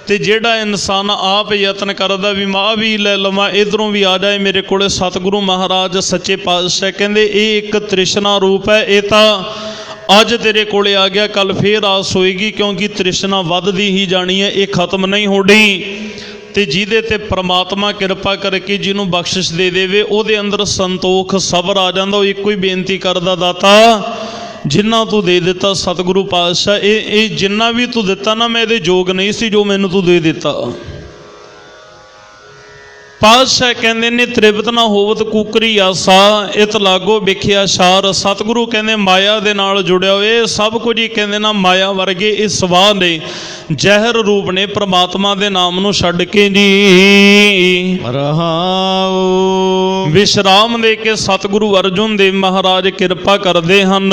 ਤੇ ਜਿਹੜਾ ਇਨਸਾਨ ਆਪ ਯਤਨ ਕਰਦਾ ਵੀ ਮਾਂ ਵੀ ਲੈ ਲਵਾਂ, ਇਧਰੋਂ ਵੀ ਆ ਜਾਏ ਮੇਰੇ ਕੋਲੇ, ਸਤਿਗੁਰੂ ਮਹਾਰਾਜ ਸੱਚੇ ਪਾਤਸ਼ਾਹ ਕਹਿੰਦੇ ਇਹ ਇੱਕ ਤ੍ਰਿਸ਼ਨਾ ਰੂਪ ਹੈ। ਇਹ ਤਾਂ ਅੱਜ ਤੇਰੇ ਕੋਲੇ ਆ ਗਿਆ, ਕੱਲ ਫੇਰ ਆਸ ਹੋਏਗੀ, ਕਿਉਂਕਿ ਤ੍ਰਿਸ਼ਨਾ ਵੱਧਦੀ ਹੀ ਜਾਣੀ ਹੈ, ਇਹ ਖਤਮ ਨਹੀਂ ਹੋਣੀ। ਤੇ ਜਿਹਦੇ ਤੇ ਪ੍ਰਮਾਤਮਾ ਕਿਰਪਾ ਕਰਕੇ ਜਿਹਨੂੰ ਬਖਸ਼ਿਸ਼ ਦੇ ਦੇਵੇ, ਉਹਦੇ ਅੰਦਰ ਸੰਤੋਖ ਸਬਰ ਆ ਜਾਂਦਾ। ਉਹ ਇੱਕੋ ਹੀ ਬੇਨਤੀ ਕਰਦਾ, ਦਾਤਾ ਜਿੰਨਾ ਤੂੰ ਦੇ ਦਿੱਤਾ ਸਤਿਗੁਰੂ ਪਾਤਸ਼ਾਹ, ਇਹ ਜਿੰਨਾ ਵੀ ਤੂੰ ਦਿੱਤਾ ਨਾ, ਮੈਂ ਇਹਦੇ ਯੋਗ ਨਹੀਂ ਸੀ ਜੋ ਮੈਨੂੰ ਤੂੰ ਦੇ ਦਿੱਤਾ। ਪਾਤਸ਼ਾਹ ਕਹਿੰਦੇ ਨੇ ਤ੍ਰਿਪਤ ਨਾ ਹੋਵਤ ਕੂਕਰੀ ਆਸਾ, ਇਤ ਲਾਗੋ ਵਿਖਿਆ ਸਾਰ। ਸਤਿਗੁਰੂ ਕਹਿੰਦੇ ਮਾਇਆ ਦੇ ਨਾਲ ਜੁੜਿਆ ਹੋਏ ਸਭ ਕੁਝ ਹੀ ਕਹਿੰਦੇ ਨਾ ਮਾਇਆ ਵਰਗੇ ਇਹ ਸਵਾਹ ਨੇ, ਜ਼ਹਿਰ ਰੂਪ ਨੇ ਪ੍ਰਮਾਤਮਾ ਦੇ ਨਾਮ ਨੂੰ ਛੱਡ ਕੇ ਜੀ ਰਹਾਉ। ਵਿਸ਼ਰਾਮ ਦੇ ਕੇ ਸਤਿਗੁਰੂ ਅਰਜੁਨ ਦੇਵ ਮਹਾਰਾਜ ਕਿਰਪਾ ਕਰਦੇ ਹਨ।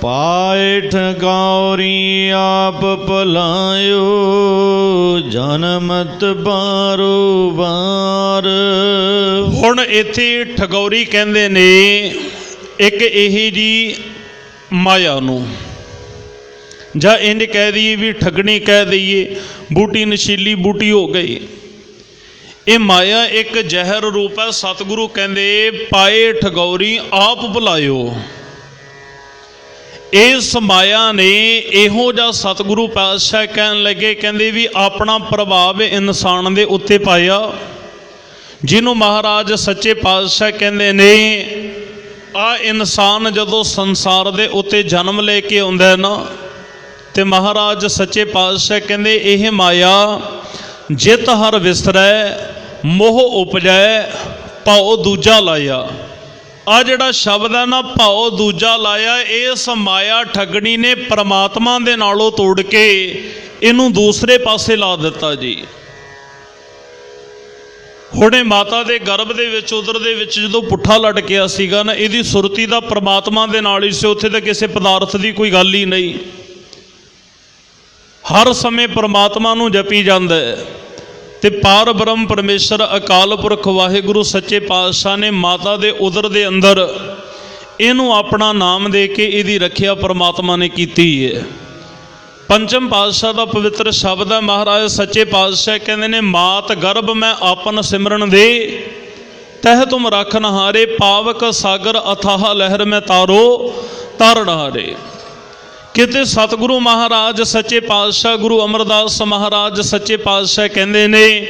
ਪਾਏ ਠਗੌਰੀ ਆਪ ਭਲਾਇਓ, ਜਨਮਤ ਬਾਰੋ ਬਾਰ। ਹੁਣ ਇੱਥੇ ਠਗੌਰੀ ਕਹਿੰਦੇ ਨੇ ਇੱਕ ਇਹੀ ਜੀ ਮਾਇਆ ਨੂੰ, ਜਾਂ ਇੰਝ ਕਹਿ ਦਈਏ ਵੀ ਠੱਗਣੀ ਕਹਿ ਦਈਏ, ਬੂਟੀ ਨਸ਼ੀਲੀ ਬੂਟੀ ਹੋ ਗਈ। ਇਹ ਮਾਇਆ ਇੱਕ ਜ਼ਹਿਰ ਰੂਪ ਹੈ। ਸਤਿਗੁਰੂ ਕਹਿੰਦੇ ਪਾਏ ਠਗੌਰੀ ਆਪ ਭੁਲਾਇਓ। ਇਸ ਮਾਇਆ ਨੇ ਇਹੋ ਜਿਹਾ ਸਤਿਗੁਰੂ ਪਾਤਸ਼ਾਹ ਕਹਿਣ ਲੱਗੇ, ਕਹਿੰਦੇ ਵੀ ਆਪਣਾ ਪ੍ਰਭਾਵ ਇਨਸਾਨ ਦੇ ਉੱਤੇ ਪਾਇਆ, ਜਿਹਨੂੰ ਮਹਾਰਾਜ ਸੱਚੇ ਪਾਤਸ਼ਾਹ ਕਹਿੰਦੇ ਨੇ ਆ ਇਨਸਾਨ ਜਦੋਂ ਸੰਸਾਰ ਦੇ ਉੱਤੇ ਜਨਮ ਲੈ ਕੇ ਆਉਂਦਾ ਹੈ ਨਾ, ਤੇ ਮਹਾਰਾਜ ਸੱਚੇ ਪਾਤਸ਼ਾਹ ਕਹਿੰਦੇ ਇਹ ਮਾਇਆ ਜਿਤ ਹਰ ਵਿਸਰੈ, ਮੋਹ ਉਪਜੈ, ਭਾਉ ਦੂਜਾ ਲਾਇਆ। ਆ ਜਿਹੜਾ ਸ਼ਬਦ ਹੈ ਨਾ, ਭਾਉ ਦੂਜਾ ਲਾਇਆ, ਇਸ ਮਾਇਆ ਠੱਗਣੀ ਨੇ ਪ੍ਰਮਾਤਮਾ ਦੇ ਨਾਲੋਂ ਤੋੜ ਕੇ ਇਹਨੂੰ ਦੂਸਰੇ ਪਾਸੇ ਲਾ ਦਿੱਤਾ ਜੀ। ਹੁਣੇ ਮਾਤਾ ਦੇ ਗਰਭ ਦੇ ਵਿੱਚ ਉਦਰ ਦੇ ਵਿੱਚ ਜਦੋਂ ਪੁੱਠਾ ਲਟਕਿਆ ਸੀਗਾ ਨਾ, ਇਹਦੀ ਸੁਰਤੀ ਦਾ ਪ੍ਰਮਾਤਮਾ ਦੇ ਨਾਲ ਹੀ ਸੀ, ਉੱਥੇ ਤਾਂ ਕਿਸੇ ਪਦਾਰਥ ਦੀ ਕੋਈ ਗੱਲ ਹੀ ਨਹੀਂ। ਹਰ ਸਮੇਂ ਪ੍ਰਮਾਤਮਾ ਨੂੰ ਜਪੀ ਜਾਂਦਾ ਹੈ। ਤੇ ਪਾਰ ਬ੍ਰਹਮ ਪਰਮੇਸ਼ਰ ਅਕਾਲ ਪੁਰਖ ਵਾਹਿਗੁਰੂ ਸੱਚੇ ਪਾਤਸ਼ਾਹ ਨੇ ਮਾਤਾ ਦੇ ਉਦਰ ਦੇ ਅੰਦਰ ਇਹਨੂੰ ਆਪਣਾ ਨਾਮ ਦੇ ਕੇ ਇਹਦੀ ਰੱਖਿਆ ਪ੍ਰਮਾਤਮਾ ਨੇ ਕੀਤੀ ਹੈ। ਪੰਚਮ ਪਾਤਸ਼ਾਹ ਦਾ ਪਵਿੱਤਰ ਸ਼ਬਦ ਹੈ। ਮਹਾਰਾਜ ਸੱਚੇ ਪਾਤਸ਼ਾਹ ਕਹਿੰਦੇ ਨੇ ਮਾਤ ਗਰਭ ਮੈਂ ਆਪਨ ਸਿਮਰਨ ਦੇ, ਤਹਿ ਤੁਮ ਰੱਖਨ ਹਾਰੇ, ਪਾਵਕ ਸਾਗਰ ਅਥਾਹ ਲਹਿਰ ਮੈਂ ਤਾਰੋ ਤਾਰਨ ਹਾਰੇ। ਕਿਤੇ ਸਤਿਗੁਰੂ ਮਹਾਰਾਜ ਸੱਚੇ ਪਾਤਸ਼ਾਹ ਗੁਰੂ ਅਮਰਦਾਸ ਮਹਾਰਾਜ ਸੱਚੇ ਪਾਤਸ਼ਾਹ ਕਹਿੰਦੇ ਨੇ,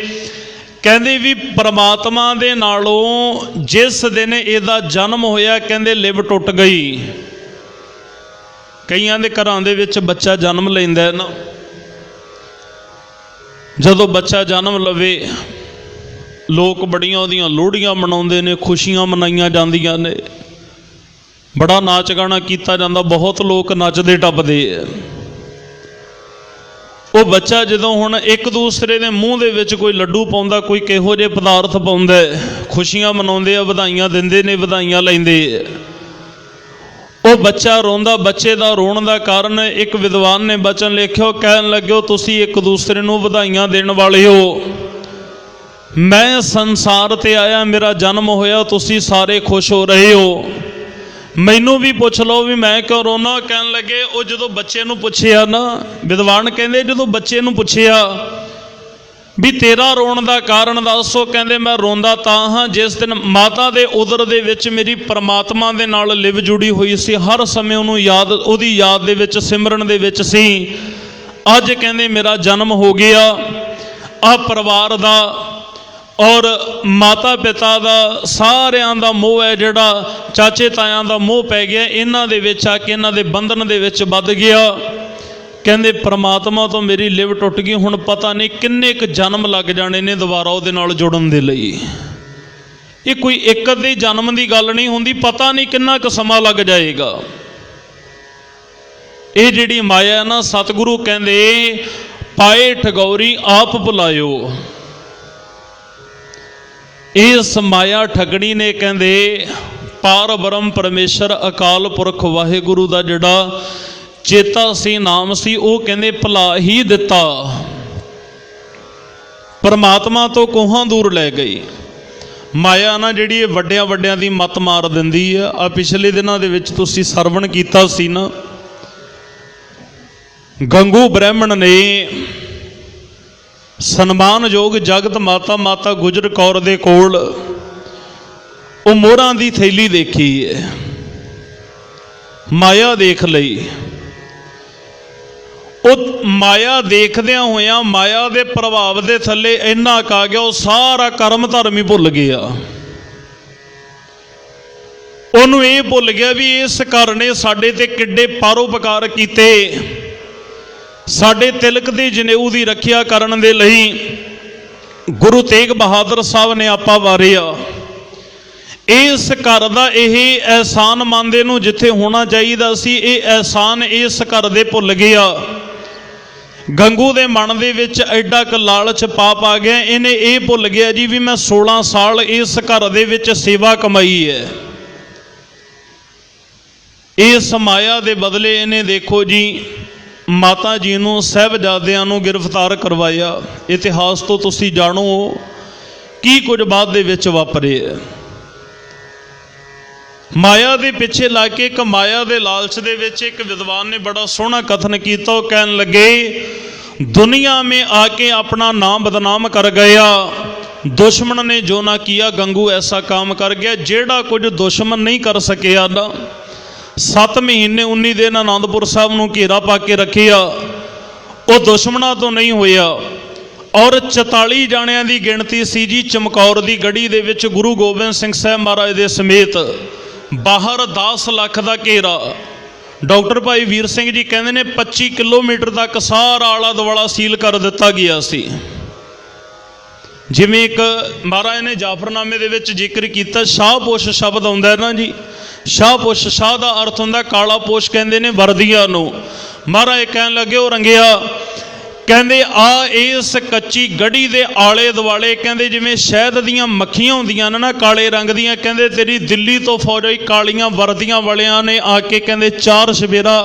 ਕਹਿੰਦੇ ਵੀ ਪ੍ਰਮਾਤਮਾ ਦੇ ਨਾਲੋਂ ਜਿਸ ਦਿਨ ਇਹਦਾ ਜਨਮ ਹੋਇਆ, ਕਹਿੰਦੇ ਲਿਵ ਟੁੱਟ ਗਈ। ਕਈਆਂ ਦੇ ਘਰਾਂ ਦੇ ਵਿੱਚ ਬੱਚਾ ਜਨਮ ਲੈਂਦਾ ਹੈ ਨਾ, ਜਦੋਂ ਬੱਚਾ ਜਨਮ ਲਵੇ ਲੋਕ ਬੜੀਆਂ ਉਹਦੀਆਂ ਲੋਹੜੀਆਂ ਮਨਾਉਂਦੇ ਨੇ, ਖੁਸ਼ੀਆਂ ਮਨਾਈਆਂ ਜਾਂਦੀਆਂ ਨੇ, ਬੜਾ ਨਾਚ ਗਾਣਾ ਕੀਤਾ ਜਾਂਦਾ, ਬਹੁਤ ਲੋਕ ਨੱਚਦੇ ਟੱਪਦੇ ਆ। ਉਹ ਬੱਚਾ ਜਦੋਂ ਹੁਣ ਇੱਕ ਦੂਸਰੇ ਦੇ ਮੂੰਹ ਦੇ ਵਿੱਚ ਕੋਈ ਲੱਡੂ ਪਾਉਂਦਾ, ਕੋਈ ਕਿਹੋ ਜਿਹੇ ਪਦਾਰਥ ਪਾਉਂਦਾ, ਖੁਸ਼ੀਆਂ ਮਨਾਉਂਦੇ ਆ, ਵਧਾਈਆਂ ਦਿੰਦੇ ਨੇ, ਵਧਾਈਆਂ ਲੈਂਦੇ ਆ। ਉਹ ਬੱਚਾ ਰੋਂਦਾ, ਬੱਚੇ ਦਾ ਰੋਣ ਦਾ ਕਾਰਨ ਇੱਕ ਵਿਦਵਾਨ ਨੇ ਬਚਨ ਲਿਖਿਆ, ਕਹਿਣ ਲੱਗਿਓ ਤੁਸੀਂ ਇੱਕ ਦੂਸਰੇ ਨੂੰ ਵਧਾਈਆਂ ਦੇਣ ਵਾਲੇ ਹੋ। ਮੈਂ ਸੰਸਾਰ ਤੇ ਆਇਆ, ਮੇਰਾ ਜਨਮ ਹੋਇਆ, ਤੁਸੀਂ ਸਾਰੇ ਖੁਸ਼ ਹੋ ਰਹੇ ਹੋ, ਮੈਨੂੰ ਵੀ ਪੁੱਛ ਲਓ ਵੀ ਮੈਂ ਕਿਉਂ ਰੋਣਾ। ਕਹਿਣ ਲੱਗੇ ਉਹ ਜਦੋਂ ਬੱਚੇ ਨੂੰ ਪੁੱਛਿਆ ਨਾ, ਵਿਦਵਾਨ ਕਹਿੰਦੇ ਜਦੋਂ ਬੱਚੇ ਨੂੰ ਪੁੱਛਿਆ ਵੀ ਤੇਰਾ ਰੋਣ ਦਾ ਕਾਰਨ ਦੱਸੋ, ਕਹਿੰਦੇ ਮੈਂ ਰੋਂਦਾ ਤਾਂ ਹਾਂ ਜਿਸ ਦਿਨ ਮਾਤਾ ਦੇ ਉਦਰ ਦੇ ਵਿੱਚ ਮੇਰੀ ਪਰਮਾਤਮਾ ਦੇ ਨਾਲ ਲਿਵ ਜੁੜੀ ਹੋਈ ਸੀ, ਹਰ ਸਮੇਂ ਉਹਨੂੰ ਯਾਦ, ਉਹਦੀ ਯਾਦ ਦੇ ਵਿੱਚ, ਸਿਮਰਨ ਦੇ ਵਿੱਚ ਸੀ। ਅੱਜ ਕਹਿੰਦੇ ਮੇਰਾ ਜਨਮ ਹੋ ਗਿਆ, ਆਹ ਪਰਿਵਾਰ ਦਾ ਔਰ ਮਾਤਾ ਪਿਤਾ ਦਾ ਸਾਰਿਆਂ ਦਾ ਮੋਹ ਹੈ ਜਿਹੜਾ, ਚਾਚੇ ਤਾਇਆਂ ਦਾ ਮੋਹ ਪੈ ਗਿਆ, ਇਹਨਾਂ ਦੇ ਵਿੱਚ ਆ ਕੇ ਇਹਨਾਂ ਦੇ ਬੰਧਨ ਦੇ ਵਿੱਚ ਵੱਧ ਗਿਆ। ਕਹਿੰਦੇ ਪ੍ਰਮਾਤਮਾ ਤੋਂ ਮੇਰੀ ਲਿਵ ਟੁੱਟ ਗਈ, ਹੁਣ ਪਤਾ ਨਹੀਂ ਕਿੰਨੇ ਕੁ ਜਨਮ ਲੱਗ ਜਾਣੇ ਨੇ ਦੁਬਾਰਾ ਉਹਦੇ ਨਾਲ ਜੁੜਨ ਦੇ ਲਈ। ਇਹ ਕੋਈ ਇੱਕ ਅੱਧੇ ਜਨਮ ਦੀ ਗੱਲ ਨਹੀਂ ਹੁੰਦੀ, ਪਤਾ ਨਹੀਂ ਕਿੰਨਾ ਕੁ ਸਮਾਂ ਲੱਗ ਜਾਏਗਾ। ਇਹ ਜਿਹੜੀ ਮਾਇਆ ਨਾ, ਸਤਿਗੁਰੂ ਕਹਿੰਦੇ ਪਾਏ ਠਗੌਰੀ ਆਪ ਭੁਲਾਇਓ। ਇਸ ਮਾਇਆ ਠੱਗਣੀ ਨੇ ਕਹਿੰਦੇ ਪਾਰ ਬ੍ਰਹਮ ਪਰਮੇਸ਼ਰ ਅਕਾਲ ਪੁਰਖ ਵਾਹਿਗੁਰੂ ਦਾ ਜਿਹੜਾ ਚੇਤਾ ਸੀ, ਨਾਮ ਸੀ, ਉਹ ਕਹਿੰਦੇ ਭੁਲਾ ਹੀ ਦਿੱਤਾ, ਪਰਮਾਤਮਾ ਤੋਂ ਕੋਹਾਂ ਦੂਰ ਲੈ ਗਈ। ਮਾਇਆ ਨਾ ਜਿਹੜੀ ਇਹ ਵੱਡਿਆਂ ਵੱਡਿਆਂ ਦੀ ਮੱਤ ਮਾਰ ਦਿੰਦੀ ਆ। ਆ ਪਿਛਲੇ ਦਿਨਾਂ ਦੇ ਵਿੱਚ ਤੁਸੀਂ ਸਰਵਣ ਕੀਤਾ ਸੀ ਨਾ, ਗੰਗੂ ਬ੍ਰਾਹਮਣ ਨੇ ਸਨਮਾਨਯੋਗ ਜਗਤ ਮਾਤਾ ਮਾਤਾ ਗੁਜਰ ਕੌਰ ਦੇ ਕੋਲ ਉਹ ਮੋਹਰਾਂ ਦੀ ਥੈਲੀ ਦੇਖੀ ਹੈ, ਮਾਇਆ ਦੇਖ ਲਈ। ਉਹ ਮਾਇਆ ਦੇਖਦਿਆਂ ਹੋਇਆਂ ਮਾਇਆ ਦੇ ਪ੍ਰਭਾਵ ਦੇ ਥੱਲੇ ਇੰਨਾ ਕਾ ਗਿਆ, ਉਹ ਸਾਰਾ ਕਰਮ ਧਰਮ ਹੀ ਭੁੱਲ ਗਿਆ। ਉਹਨੂੰ ਇਹ ਭੁੱਲ ਗਿਆ ਵੀ ਇਸ ਘਰ ਨੇ ਸਾਡੇ ਤੇ ਕਿੱਡੇ ਪਰਉਪਕਾਰ ਕੀਤੇ, ਸਾਡੇ ਤਿਲਕ ਦੀ ਜਨੇਊ ਦੀ ਰੱਖਿਆ ਕਰਨ ਦੇ ਲਈ ਗੁਰੂ ਤੇਗ ਬਹਾਦਰ ਸਾਹਿਬ ਨੇ ਆਪਾ ਵਾਰਿਆ। ਇਸ ਘਰ ਦਾ ਇਹ ਅਹਿਸਾਨ ਮੰਨਦੇ ਨੂੰ ਜਿੱਥੇ ਹੋਣਾ ਚਾਹੀਦਾ ਸੀ, ਇਹ ਅਹਿਸਾਨ ਇਸ ਘਰ ਦੇ ਭੁੱਲ ਗਿਆ। ਗੰਗੂ ਦੇ ਮਨ ਦੇ ਵਿੱਚ ਐਡਾ ਕੁ ਲਾਲਚ ਪਾਪ ਆ ਗਿਆ, ਇਹਨੇ ਇਹ ਭੁੱਲ ਗਿਆ ਜੀ ਵੀ ਮੈਂ 16 ਸਾਲ ਇਸ ਘਰ ਦੇ ਵਿੱਚ ਸੇਵਾ ਕਮਾਈ ਹੈ। ਇਸ ਮਾਇਆ ਦੇ ਬਦਲੇ ਇਹਨੇ ਦੇਖੋ ਜੀ ਮਾਤਾ ਜੀ ਨੂੰ, ਸਾਹਿਬਜ਼ਾਦਿਆਂ ਨੂੰ ਗ੍ਰਿਫਤਾਰ ਕਰਵਾਇਆ। ਇਤਿਹਾਸ ਤੋਂ ਤੁਸੀਂ ਜਾਣੋ ਕੀ ਕੁਝ ਬਾਅਦ ਦੇ ਵਿੱਚ ਵਾਪਰਿਆ। ਮਾਇਆ ਦੇ ਪਿੱਛੇ ਲੱਗ ਕੇ, ਇੱਕ ਮਾਇਆ ਦੇ ਲਾਲਚ ਦੇ ਵਿੱਚ ਇੱਕ ਵਿਦਵਾਨ ਨੇ ਬੜਾ ਸੋਹਣਾ ਕਥਨ ਕੀਤਾ। ਉਹ ਕਹਿਣ ਲੱਗੇ ਦੁਨੀਆ में आके अपना नाम बदनाम कर गया, दुश्मन ने जो ना किया गंगू ऐसा काम कर गया। जेड़ा कुछ दुश्मन नहीं कर सकिया ना, 7 महीने 19 दिन आनंदपुर साहब नूं घेरा पा के रखिया, वो दुश्मनों तो नहीं होया। और 44 जाणियां दी गिणती सी जी चमकौर दी गढ़ी दे विच गुरु गोबिंद सिंह साहब महाराज दे समेत। बाहर 10 लाख का घेरा। डॉक्टर भाई वीर सिंह जी कहते ने 25 किलोमीटर तक सारा आला दुआला सील कर दिता गया सी। जिवें एक महाराज ने जाफरनामे दे विच जिक्र किया, शाहपोश शब्द आउंदा है ना जी। शाहपोश, शाह का अर्थ हुंदा काला पोश, कहते ने वर्दियां नूं। महाराज कहन लगे ओ रंगिया, कहते आ इस कच्ची गढ़ी दे आले दुआले कहते जिवें शहद दीयां मक्खियां हुंदियां ने ना काले रंग दीयां, कहते तेरी दिल्ली तो फौज आई कालियां वर्दियां वालियां ने आके कहते 4 शबेरा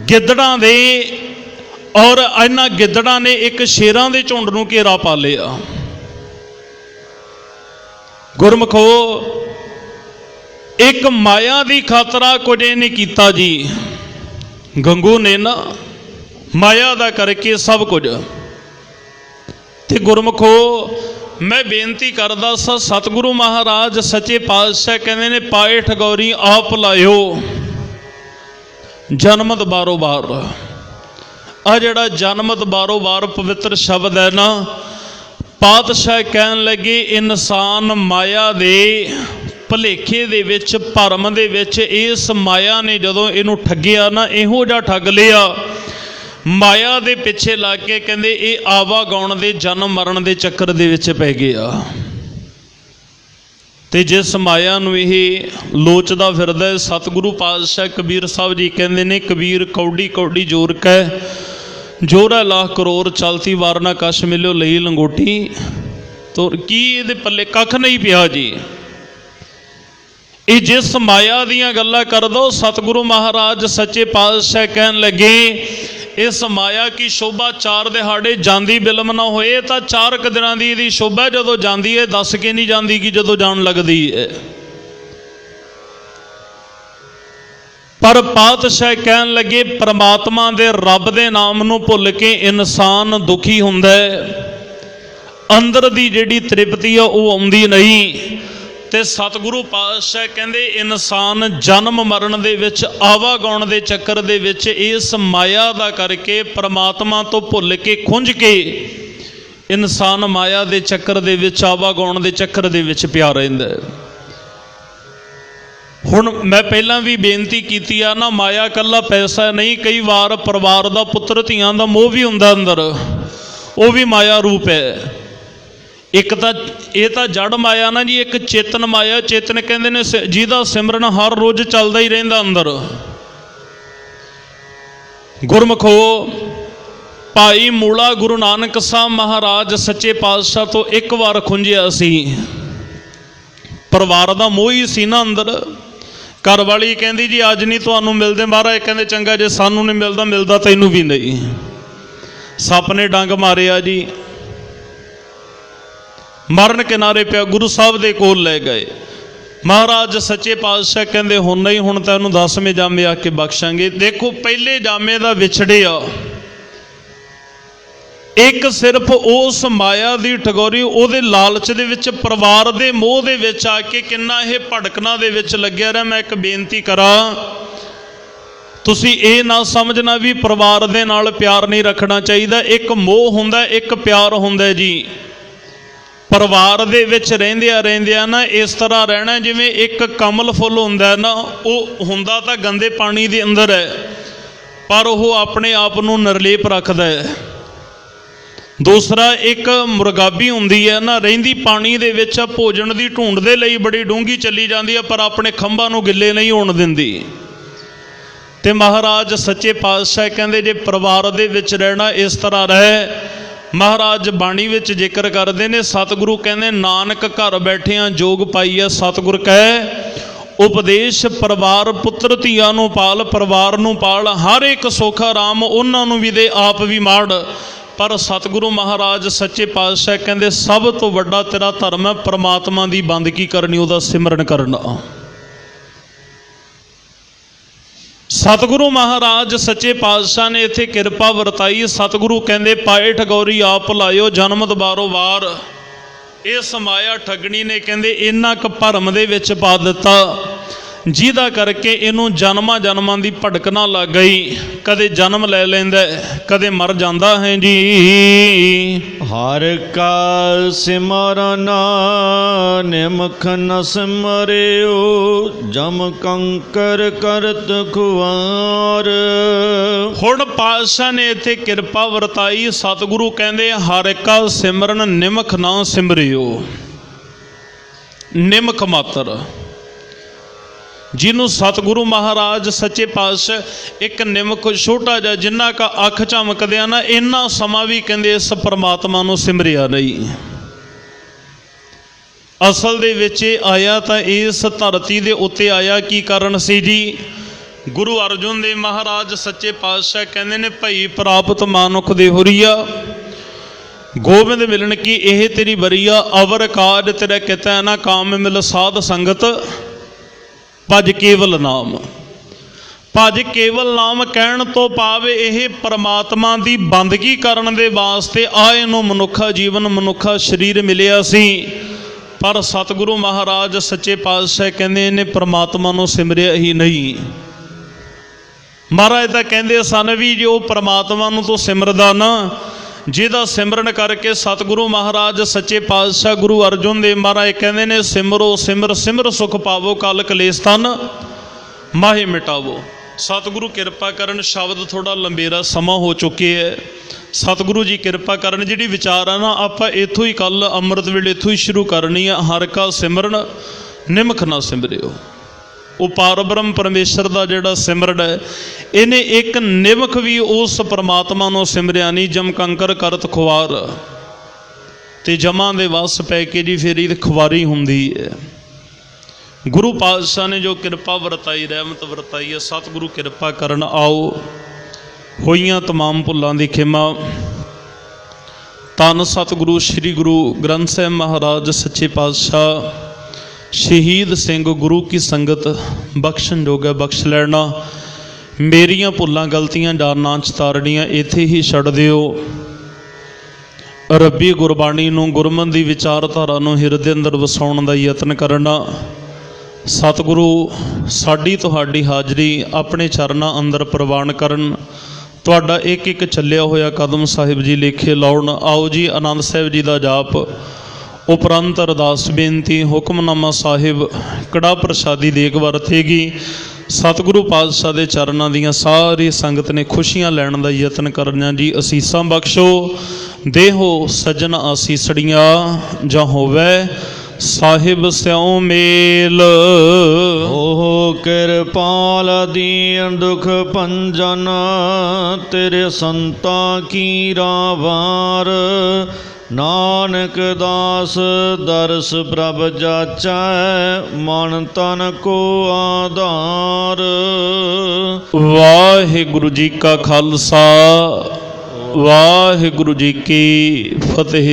गिद्दड़ां दे, और इन्हां गिद्दड़ां ने एक शेरां दे झुंड नूं घेरा पा लिया। गुरमुखो एक माया दी खातरा कुछ नहीं कीता जी। गंगू ने ना माया दा करके सब कुछ। ते गुरमुखो मैं बेनती करदा सा, सतगुरु महाराज सच्चे पातशाह कहते ने पाए ठगौरी आप लायो जनमत बारो बार। आ जड़ा जनमत बारो बार पवित्र शब्द है ना, पातशाह कहन लगे इंसान माया दे भुलेखे दे विच, भरम दे विच, इस माया ने जदों इनू ठगिया ना, इहो जिहा ठग लिया। माया दे पिछे लग के कहते ये आवा गाउण दे जन्म मरण दे चक्कर दे विच पै गया। ते जिस माया नूं ये लोचदा फिरदा है, सतगुरु पातशाह कबीर साहब जी कहते ने कबीर कौड़ी कौड़ी जोर कै, जोरा लाख करोड़ चलती वार ना कश मिलो लई लंगोटी। तो की इहदे पल्ले कख नहीं पिया जी। ਇਹ ਜਿਸ ਮਾਇਆ ਦੀਆਂ ਗੱਲਾਂ ਕਰਦਾ ਉਹ ਸਤਿਗੁਰੂ ਮਹਾਰਾਜ ਸੱਚੇ ਪਾਤਸ਼ਾਹ ਕਹਿਣ ਲੱਗੇ ਇਸ ਮਾਇਆ ਕੀ ਸ਼ੋਭਾ 4 ਦਿਹਾੜੇ ਜਾਂਦੀ ਬਿਲਮ ਨਾ ਹੋਏ ਤਾਂ 4 ਕੁ ਦਿਨਾਂ ਦੀ ਇਹਦੀ ਸ਼ੋਭਾ ਜਦੋਂ ਜਾਂਦੀ ਹੈ ਦੱਸ ਕੇ ਨਹੀਂ ਜਾਂਦੀ ਕਿ ਜਦੋਂ ਜਾਣ ਲੱਗਦੀ ਹੈ। ਪਰ ਪਾਤਸ਼ਾਹ ਕਹਿਣ ਲੱਗੇ ਪ੍ਰਮਾਤਮਾ ਦੇ ਰੱਬ ਦੇ ਨਾਮ ਨੂੰ ਭੁੱਲ ਕੇ ਇਨਸਾਨ ਦੁਖੀ ਹੁੰਦਾ ਹੈ, ਅੰਦਰ ਦੀ ਜਿਹੜੀ ਤ੍ਰਿਪਤੀ ਆ ਉਹ ਆਉਂਦੀ ਨਹੀਂ। ਤੇ ਸਤਿਗੁਰੂ ਪਾਤਸ਼ਾਹ ਕਹਿੰਦੇ ਇਨਸਾਨ ਜਨਮ ਮਰਨ ਦੇ ਵਿੱਚ ਆਵਾਗਾਉਣ ਦੇ ਚੱਕਰ ਦੇ ਵਿੱਚ ਇਸ ਮਾਇਆ ਦਾ ਕਰਕੇ ਪ੍ਰਮਾਤਮਾ ਤੋਂ ਭੁੱਲ ਕੇ ਖੁੰਝ ਕੇ ਇਨਸਾਨ ਮਾਇਆ ਦੇ ਚੱਕਰ ਦੇ ਵਿੱਚ ਆਵਾਗਾਉਣ ਦੇ ਚੱਕਰ ਦੇ ਵਿੱਚ ਪਿਆ ਰਹਿੰਦਾ ਹੈ। ਹੁਣ ਮੈਂ ਪਹਿਲਾਂ ਵੀ ਬੇਨਤੀ ਕੀਤੀ ਆ ਨਾ, ਮਾਇਆ ਇਕੱਲਾ ਪੈਸਾ ਨਹੀਂ, ਕਈ ਵਾਰ ਪਰਿਵਾਰ ਦਾ ਪੁੱਤਰ ਧੀਆਂ ਦਾ ਮੋਹ ਵੀ ਹੁੰਦਾ ਅੰਦਰ, ਉਹ ਵੀ ਮਾਇਆ ਰੂਪ ਹੈ। ਇੱਕ ਤਾਂ ਇਹ ਤਾਂ ਜੜ ਮਾਇਆ ਨਾ ਜੀ, ਇੱਕ ਚੇਤਨ ਮਾਇਆ। ਚੇਤਨ ਕਹਿੰਦੇ ਨੇ ਜਿਹਦਾ ਸਿਮਰਨ ਹਰ ਰੋਜ਼ ਚੱਲਦਾ ਹੀ ਰਹਿੰਦਾ ਅੰਦਰ। ਗੁਰਮਖੋ ਭਾਈ ਮੂਲਾ ਗੁਰੂ ਨਾਨਕ ਸਾਹਿਬ ਮਹਾਰਾਜ ਸੱਚੇ ਪਾਤਸ਼ਾਹ ਤੋਂ ਇੱਕ ਵਾਰ ਖੁੰਝਿਆ ਸੀ, ਪਰਿਵਾਰ ਦਾ ਮੋਹ ਹੀ ਸੀ ਨਾ ਅੰਦਰ। ਘਰ ਵਾਲੀ ਕਹਿੰਦੀ ਜੀ ਅੱਜ ਨਹੀਂ ਤੁਹਾਨੂੰ ਮਿਲਦੇ ਮਹਾਰਾਜ, ਕਹਿੰਦੇ ਚੰਗਾ ਜੇ ਸਾਨੂੰ ਨਹੀਂ ਮਿਲਦਾ, ਮਿਲਦਾ ਤੈਨੂੰ ਵੀ ਨਹੀਂ। ਸੱਪ ਨੇ ਡੰਗ ਮਾਰਿਆ ਜੀ, ਮਰਨ ਕਿਨਾਰੇ ਪਿਆ, ਗੁਰੂ ਸਾਹਿਬ ਦੇ ਕੋਲ ਲੈ ਗਏ। ਮਹਾਰਾਜ ਸੱਚੇ ਪਾਤਸ਼ਾਹ ਕਹਿੰਦੇ ਹੁਣ ਨਹੀਂ, ਹੁਣ ਤੈਨੂੰ 10ਵੇਂ ਜਾਮੇ ਆ ਕੇ ਬਖਸ਼ਾਂਗੇ। ਦੇਖੋ ਪਹਿਲੇ ਜਾਮੇ ਦਾ ਵਿਛੜਿਆ, ਇੱਕ ਸਿਰਫ ਉਸ ਮਾਇਆ ਦੀ ਠਗੋਰੀ, ਉਹਦੇ ਲਾਲਚ ਦੇ ਵਿੱਚ, ਪਰਿਵਾਰ ਦੇ ਮੋਹ ਦੇ ਵਿੱਚ ਆ ਕੇ ਕਿੰਨਾ ਇਹ ਭੜਕਣਾ ਦੇ ਵਿੱਚ ਲੱਗਿਆ ਰਿਹਾ। ਮੈਂ ਇੱਕ ਬੇਨਤੀ ਕਰਾਂ, ਤੁਸੀਂ ਇਹ ਨਾ ਸਮਝਣਾ ਵੀ ਪਰਿਵਾਰ ਦੇ ਨਾਲ ਪਿਆਰ ਨਹੀਂ ਰੱਖਣਾ ਚਾਹੀਦਾ। ਇੱਕ ਮੋਹ ਹੁੰਦਾ, ਇੱਕ ਪਿਆਰ ਹੁੰਦਾ ਜੀ। ਪਰਿਵਾਰ ਦੇ ਵਿੱਚ ਰਹਿੰਦਿਆਂ ਨਾ ਇਸ ਤਰ੍ਹਾਂ ਰਹਿਣਾ ਜਿਵੇਂ ਇੱਕ ਕਮਲ ਫੁੱਲ ਹੁੰਦਾ ਨਾ, ਉਹ ਹੁੰਦਾ ਤਾਂ ਗੰਦੇ ਪਾਣੀ ਦੇ ਅੰਦਰ ਹੈ ਪਰ ਉਹ ਆਪਣੇ ਆਪ ਨੂੰ ਨਿਰਲੇਪ ਰੱਖਦਾ ਹੈ। ਦੂਸਰਾ ਇੱਕ ਮੁਰਗਾਬੀ ਹੁੰਦੀ ਹੈ ਨਾ, ਰਹਿੰਦੀ ਪਾਣੀ ਦੇ ਵਿੱਚ, ਭੋਜਨ ਦੀ ਢੂੰਡ ਦੇ ਲਈ ਬੜੀ ਡੂੰਘੀ ਚੱਲੀ ਜਾਂਦੀ ਹੈ ਪਰ ਆਪਣੇ ਖੰਭਾਂ ਨੂੰ ਗਿੱਲੇ ਨਹੀਂ ਹੋਣ ਦਿੰਦੀ। ਤੇ ਮਹਾਰਾਜ ਸੱਚੇ ਪਾਤਸ਼ਾਹ ਕਹਿੰਦੇ ਜੇ ਪਰਿਵਾਰ ਦੇ ਵਿੱਚ ਰਹਿਣਾ ਇਸ ਤਰ੍ਹਾਂ ਰਹੇ। ਮਹਾਰਾਜ ਬਾਣੀ ਵਿੱਚ ਜ਼ਿਕਰ ਕਰਦੇ ਨੇ, ਸਤਿਗੁਰੂ ਕਹਿੰਦੇ ਨਾਨਕ ਘਰ ਬੈਠਿਆਂ ਜੋਗ ਪਾਈਐ ਸਤਿਗੁਰ ਕਹੈ, ਉਪਦੇਸ਼ ਪਰਿਵਾਰ ਪੁੱਤਰ ਧੀਆਂ ਨੂੰ ਪਾਲ, ਪਰਿਵਾਰ ਨੂੰ ਪਾਲ, ਹਰ ਇੱਕ ਸੁੱਖ ਆਰਾਮ ਉਹਨਾਂ ਨੂੰ ਵੀ ਦੇ, ਆਪ ਵੀ ਮਾੜ। ਪਰ ਸਤਿਗੁਰੂ ਮਹਾਰਾਜ ਸੱਚੇ ਪਾਤਸ਼ਾਹ ਕਹਿੰਦੇ ਸਭ ਤੋਂ ਵੱਡਾ ਤੇਰਾ ਧਰਮ ਹੈ ਪਰਮਾਤਮਾ ਦੀ ਬੰਦਗੀ ਕਰਨੀ, ਉਹਦਾ ਸਿਮਰਨ ਕਰਨਾ। ਸਤਿਗੁਰੂ ਮਹਾਰਾਜ ਸੱਚੇ ਪਾਤਸ਼ਾਹ ਨੇ ਇੱਥੇ ਕਿਰਪਾ ਵਰਤਾਈ। ਸਤਿਗੁਰੂ ਕਹਿੰਦੇ ਪਾਏ ਠਗੌਰੀ ਆਪ ਲਾਇਓ ਜਨਮ ਦੁਬਾਰੋ ਵਾਰ। ਇਸ ਮਾਇਆ ਠੱਗਣੀ ਨੇ ਕਹਿੰਦੇ ਇੰਨਾ ਕੁ ਭਰਮ ਦੇ ਵਿੱਚ ਪਾ ਦਿੱਤਾ ਜਿਹਦਾ ਕਰਕੇ ਇਹਨੂੰ ਜਨਮਾਂ ਜਨਮਾਂ ਦੀ ਭਟਕਣਾ ਲੱਗ ਗਈ। ਕਦੇ ਜਨਮ ਲੈ ਲੈਂਦਾ, ਕਦੇ ਮਰ ਜਾਂਦਾ ਹੈ ਜੀ। ਹਰ ਕਾ ਸਿਮਰਨ ਨਿਮਖ ਨ ਸਿਮਰਿਓ, ਜਮ ਕੰਕਰ ਕਰਤ ਖੁਆਰ। ਹੁਣ ਪਾਤਸ਼ਾਹ ਨੇ ਇੱਥੇ ਕਿਰਪਾ ਵਰਤਾਈ। ਸਤਿਗੁਰੂ ਕਹਿੰਦੇ ਹਰ ਕਾ ਸਿਮਰਨ ਨਿਮਖ ਨਾ ਸਿਮਰਿਓ, ਨਿਮਖ ਮਾਤਰ। ਜਿਹਨੂੰ ਸਤਿਗੁਰੂ ਮਹਾਰਾਜ ਸੱਚੇ ਪਾਤਸ਼ਾਹ ਇੱਕ ਨਿਮਕ ਛੋਟਾ ਜਿਹਾ ਜਿੰਨਾ ਕਾ ਅੱਖ ਝਮਕਦਿਆਂ ਨਾ, ਇੰਨਾ ਸਮਾਂ ਵੀ ਕਹਿੰਦੇ ਇਸ ਪਰਮਾਤਮਾ ਨੂੰ ਸਿਮਰਿਆ ਨਹੀਂ। ਅਸਲ ਦੇ ਵਿੱਚ ਇਹ ਆਇਆ ਤਾਂ ਇਸ ਧਰਤੀ ਦੇ ਉੱਤੇ ਆਇਆ ਕੀ ਕਾਰਨ ਸੀ ਜੀ? ਗੁਰੂ ਅਰਜਨ ਦੇਵ ਮਹਾਰਾਜ ਸੱਚੇ ਪਾਤਸ਼ਾਹ ਕਹਿੰਦੇ ਨੇ ਭਈ ਪ੍ਰਾਪਤ ਮਾਨੁਖ ਦੇ ਹੋਰੀਆ, ਗੋਬਿੰਦ ਮਿਲਣ ਕੀ ਇਹ ਤੇਰੀ ਬਰੀਆ, ਅਵਰ ਕਾਜ ਤੇਰਾ ਕਿਤੈ ਨਾ ਕਾਮ ਮਿਲ ਸਾਧ ਸੰਗਤ, ਭਜ ਕੇਵਲ ਨਾਮ। ਭਜ ਕੇਵਲ ਨਾਮ ਕਹਿਣ ਤੋਂ ਭਾਵ ਇਹ ਪਰਮਾਤਮਾ ਦੀ ਬੰਦਗੀ ਕਰਨ ਦੇ ਵਾਸਤੇ ਆਏ ਨੂੰ ਮਨੁੱਖਾ ਜੀਵਨ, ਮਨੁੱਖਾ ਸਰੀਰ ਮਿਲਿਆ ਸੀ। ਪਰ ਸਤਿਗੁਰੂ ਮਹਾਰਾਜ ਸੱਚੇ ਪਾਤਸ਼ਾਹ ਕਹਿੰਦੇ ਇਹਨੇ ਪਰਮਾਤਮਾ ਨੂੰ ਸਿਮਰਿਆ ਹੀ ਨਹੀਂ। ਮਹਾਰਾਜ ਤਾਂ ਕਹਿੰਦੇ ਸਨ ਵੀ ਜੋ ਪਰਮਾਤਮਾ ਨੂੰ ਤੂੰ ਸਿਮਰਦਾ ਨਾ, ਜਿਹਦਾ ਸਿਮਰਨ ਕਰਕੇ ਸਤਿਗੁਰੂ ਮਹਾਰਾਜ ਸੱਚੇ ਪਾਤਸ਼ਾਹ ਗੁਰੂ ਅਰਜਨ ਦੇਵ ਮਹਾਰਾਜ ਕਹਿੰਦੇ ਨੇ ਸਿਮਰੋ ਸਿਮਰ ਸਿਮਰ ਸੁਖ ਪਾਵੋ, ਕਲ ਕਲੇਸ਼ ਤਨ ਮਾਹੇ ਮਿਟਾਵੋ। ਸਤਿਗੁਰੂ ਕਿਰਪਾ ਕਰਨ, ਸ਼ਬਦ ਥੋੜਾ ਲੰਬੇਰਾ ਸਮਾਂ ਹੋ ਚੁੱਕੇ ਹੈ। ਸਤਿਗੁਰੂ ਜੀ ਕਿਰਪਾ ਕਰਨ, ਜਿਹੜੀ ਵਿਚਾਰ ਆ ਨਾ ਆਪਾਂ ਇੱਥੋਂ ਹੀ ਕੱਲ ਅੰਮ੍ਰਿਤ ਵੇਲੇ ਇੱਥੋਂ ਹੀ ਸ਼ੁਰੂ ਕਰਨੀ ਆ। ਹਰ ਕਾ ਸਿਮਰਨ ਨਿਮਖ ਨਾ ਸਿਮਰਿਓ, ਉਹ ਪਾਰਬ੍ਰਹਮ ਪਰਮੇਸ਼ਰ ਦਾ ਜਿਹੜਾ ਸਿਮਰਨ ਹੈ ਇਹਨੇ ਇੱਕ ਨਿਮਖ ਵੀ ਉਸ ਪਰਮਾਤਮਾ ਨੂੰ ਸਿਮਰਿਆ ਨਹੀਂ। ਜਮ ਕੰਕਰ ਕਰਤ ਖੁਆਰ, ਤੇ ਜਮਾਂ ਦੇ ਵਸ ਪੈ ਕੇ ਜੀ ਫਿਰ ਇਹ ਖੁਆਰੀ ਹੁੰਦੀ ਹੈ। ਗੁਰੂ ਪਾਤਸ਼ਾਹ ਨੇ ਜੋ ਕਿਰਪਾ ਵਰਤਾਈ, ਰਹਿਮਤ ਵਰਤਾਈ ਹੈ, ਸਤਿਗੁਰੂ ਕਿਰਪਾ ਕਰਨ। ਆਓ ਹੋਈਆਂ ਤਮਾਮ ਭੁੱਲਾਂ ਦੀ ਖਿਮਾ ਧੰਨ ਸਤਿਗੁਰੂ ਸ੍ਰੀ ਗੁਰੂ ਗ੍ਰੰਥ ਸਾਹਿਬ ਮਹਾਰਾਜ ਸੱਚੇ ਪਾਤਸ਼ਾਹ ਸ਼ਹੀਦ ਸਿੰਘ ਗੁਰੂ ਕੀ ਸੰਗਤ ਬਖਸ਼ਣ ਜੋਗਾ ਬਖਸ਼ ਲੈਣਾ। ਮੇਰੀਆਂ ਭੁੱਲਾਂ ਗਲਤੀਆਂ ਜਾਨਾਂ ਚ ਤਾਰਨੀਆਂ ਇੱਥੇ ਹੀ ਛੱਡ ਦਿਓ। ਰੱਬੀ ਗੁਰਬਾਣੀ ਨੂੰ, ਗੁਰਮਤਿ ਦੀ ਵਿਚਾਰਧਾਰਾ ਨੂੰ ਹਿਰਦੇ ਅੰਦਰ ਵਸਾਉਣ ਦਾ ਯਤਨ ਕਰਨਾ। ਸਤਿਗੁਰੂ ਸਾਡੀ ਤੁਹਾਡੀ ਹਾਜ਼ਰੀ ਆਪਣੇ ਚਰਨਾਂ ਅੰਦਰ ਪ੍ਰਵਾਨ ਕਰਨ। ਤੁਹਾਡਾ ਇੱਕ ਇੱਕ ਚੱਲਿਆ ਹੋਇਆ ਕਦਮ ਸਾਹਿਬ ਜੀ ਲੇਖੇ ਲਾਉਣ। ਆਓ ਜੀ ਆਨੰਦ ਸਾਹਿਬ ਜੀ ਦਾ ਜਾਪ ਉਪਰੰਤ ਅਰਦਾਸ ਬੇਨਤੀ। ਹੁਕਮਨਾਮਾ ਸਾਹਿਬ ਕੜਾ ਪ੍ਰਸ਼ਾਦੀ ਦੇਗ ਵਰਤੇਗੀ। ਸਤਿਗੁਰੂ ਪਾਤਸ਼ਾਹ ਦੇ ਚਰਨਾਂ ਦੀਆਂ ਸਾਰੀ ਸੰਗਤ ਨੇ ਖੁਸ਼ੀਆਂ ਲੈਣ ਦਾ ਯਤਨ ਕਰਨਾ ਜੀ। ਅਸੀਸਾਂ ਬਖਸ਼ੋ ਦੇਹੋ ਸਜਣ ਆਸੀਸੜੀਆਂ, ਜਾਂ ਹੋਵੇ ਸਾਹਿਬ ਸਿਉ ਮੇਲ। ਓਹ ਕਿਰਪਾਲ ਦੀਨ ਦੁਖ ਭੰਜਨ, ਤੇਰੇ ਸੰਤਾਂ ਕੀ ਰਾਵਾਰ। ਨਾਨਕ ਦਾਸ ਦਰਸ ਪ੍ਰਭ ਜਾਚੈ, ਮਨ ਤਨ ਕੋ ਆਧਾਰ। ਵਾਹਿਗੁਰੂ ਜੀ ਕਾ ਖਾਲਸਾ, ਵਾਹਿਗੁਰੂ ਜੀ ਕੀ ਫਤਿਹ।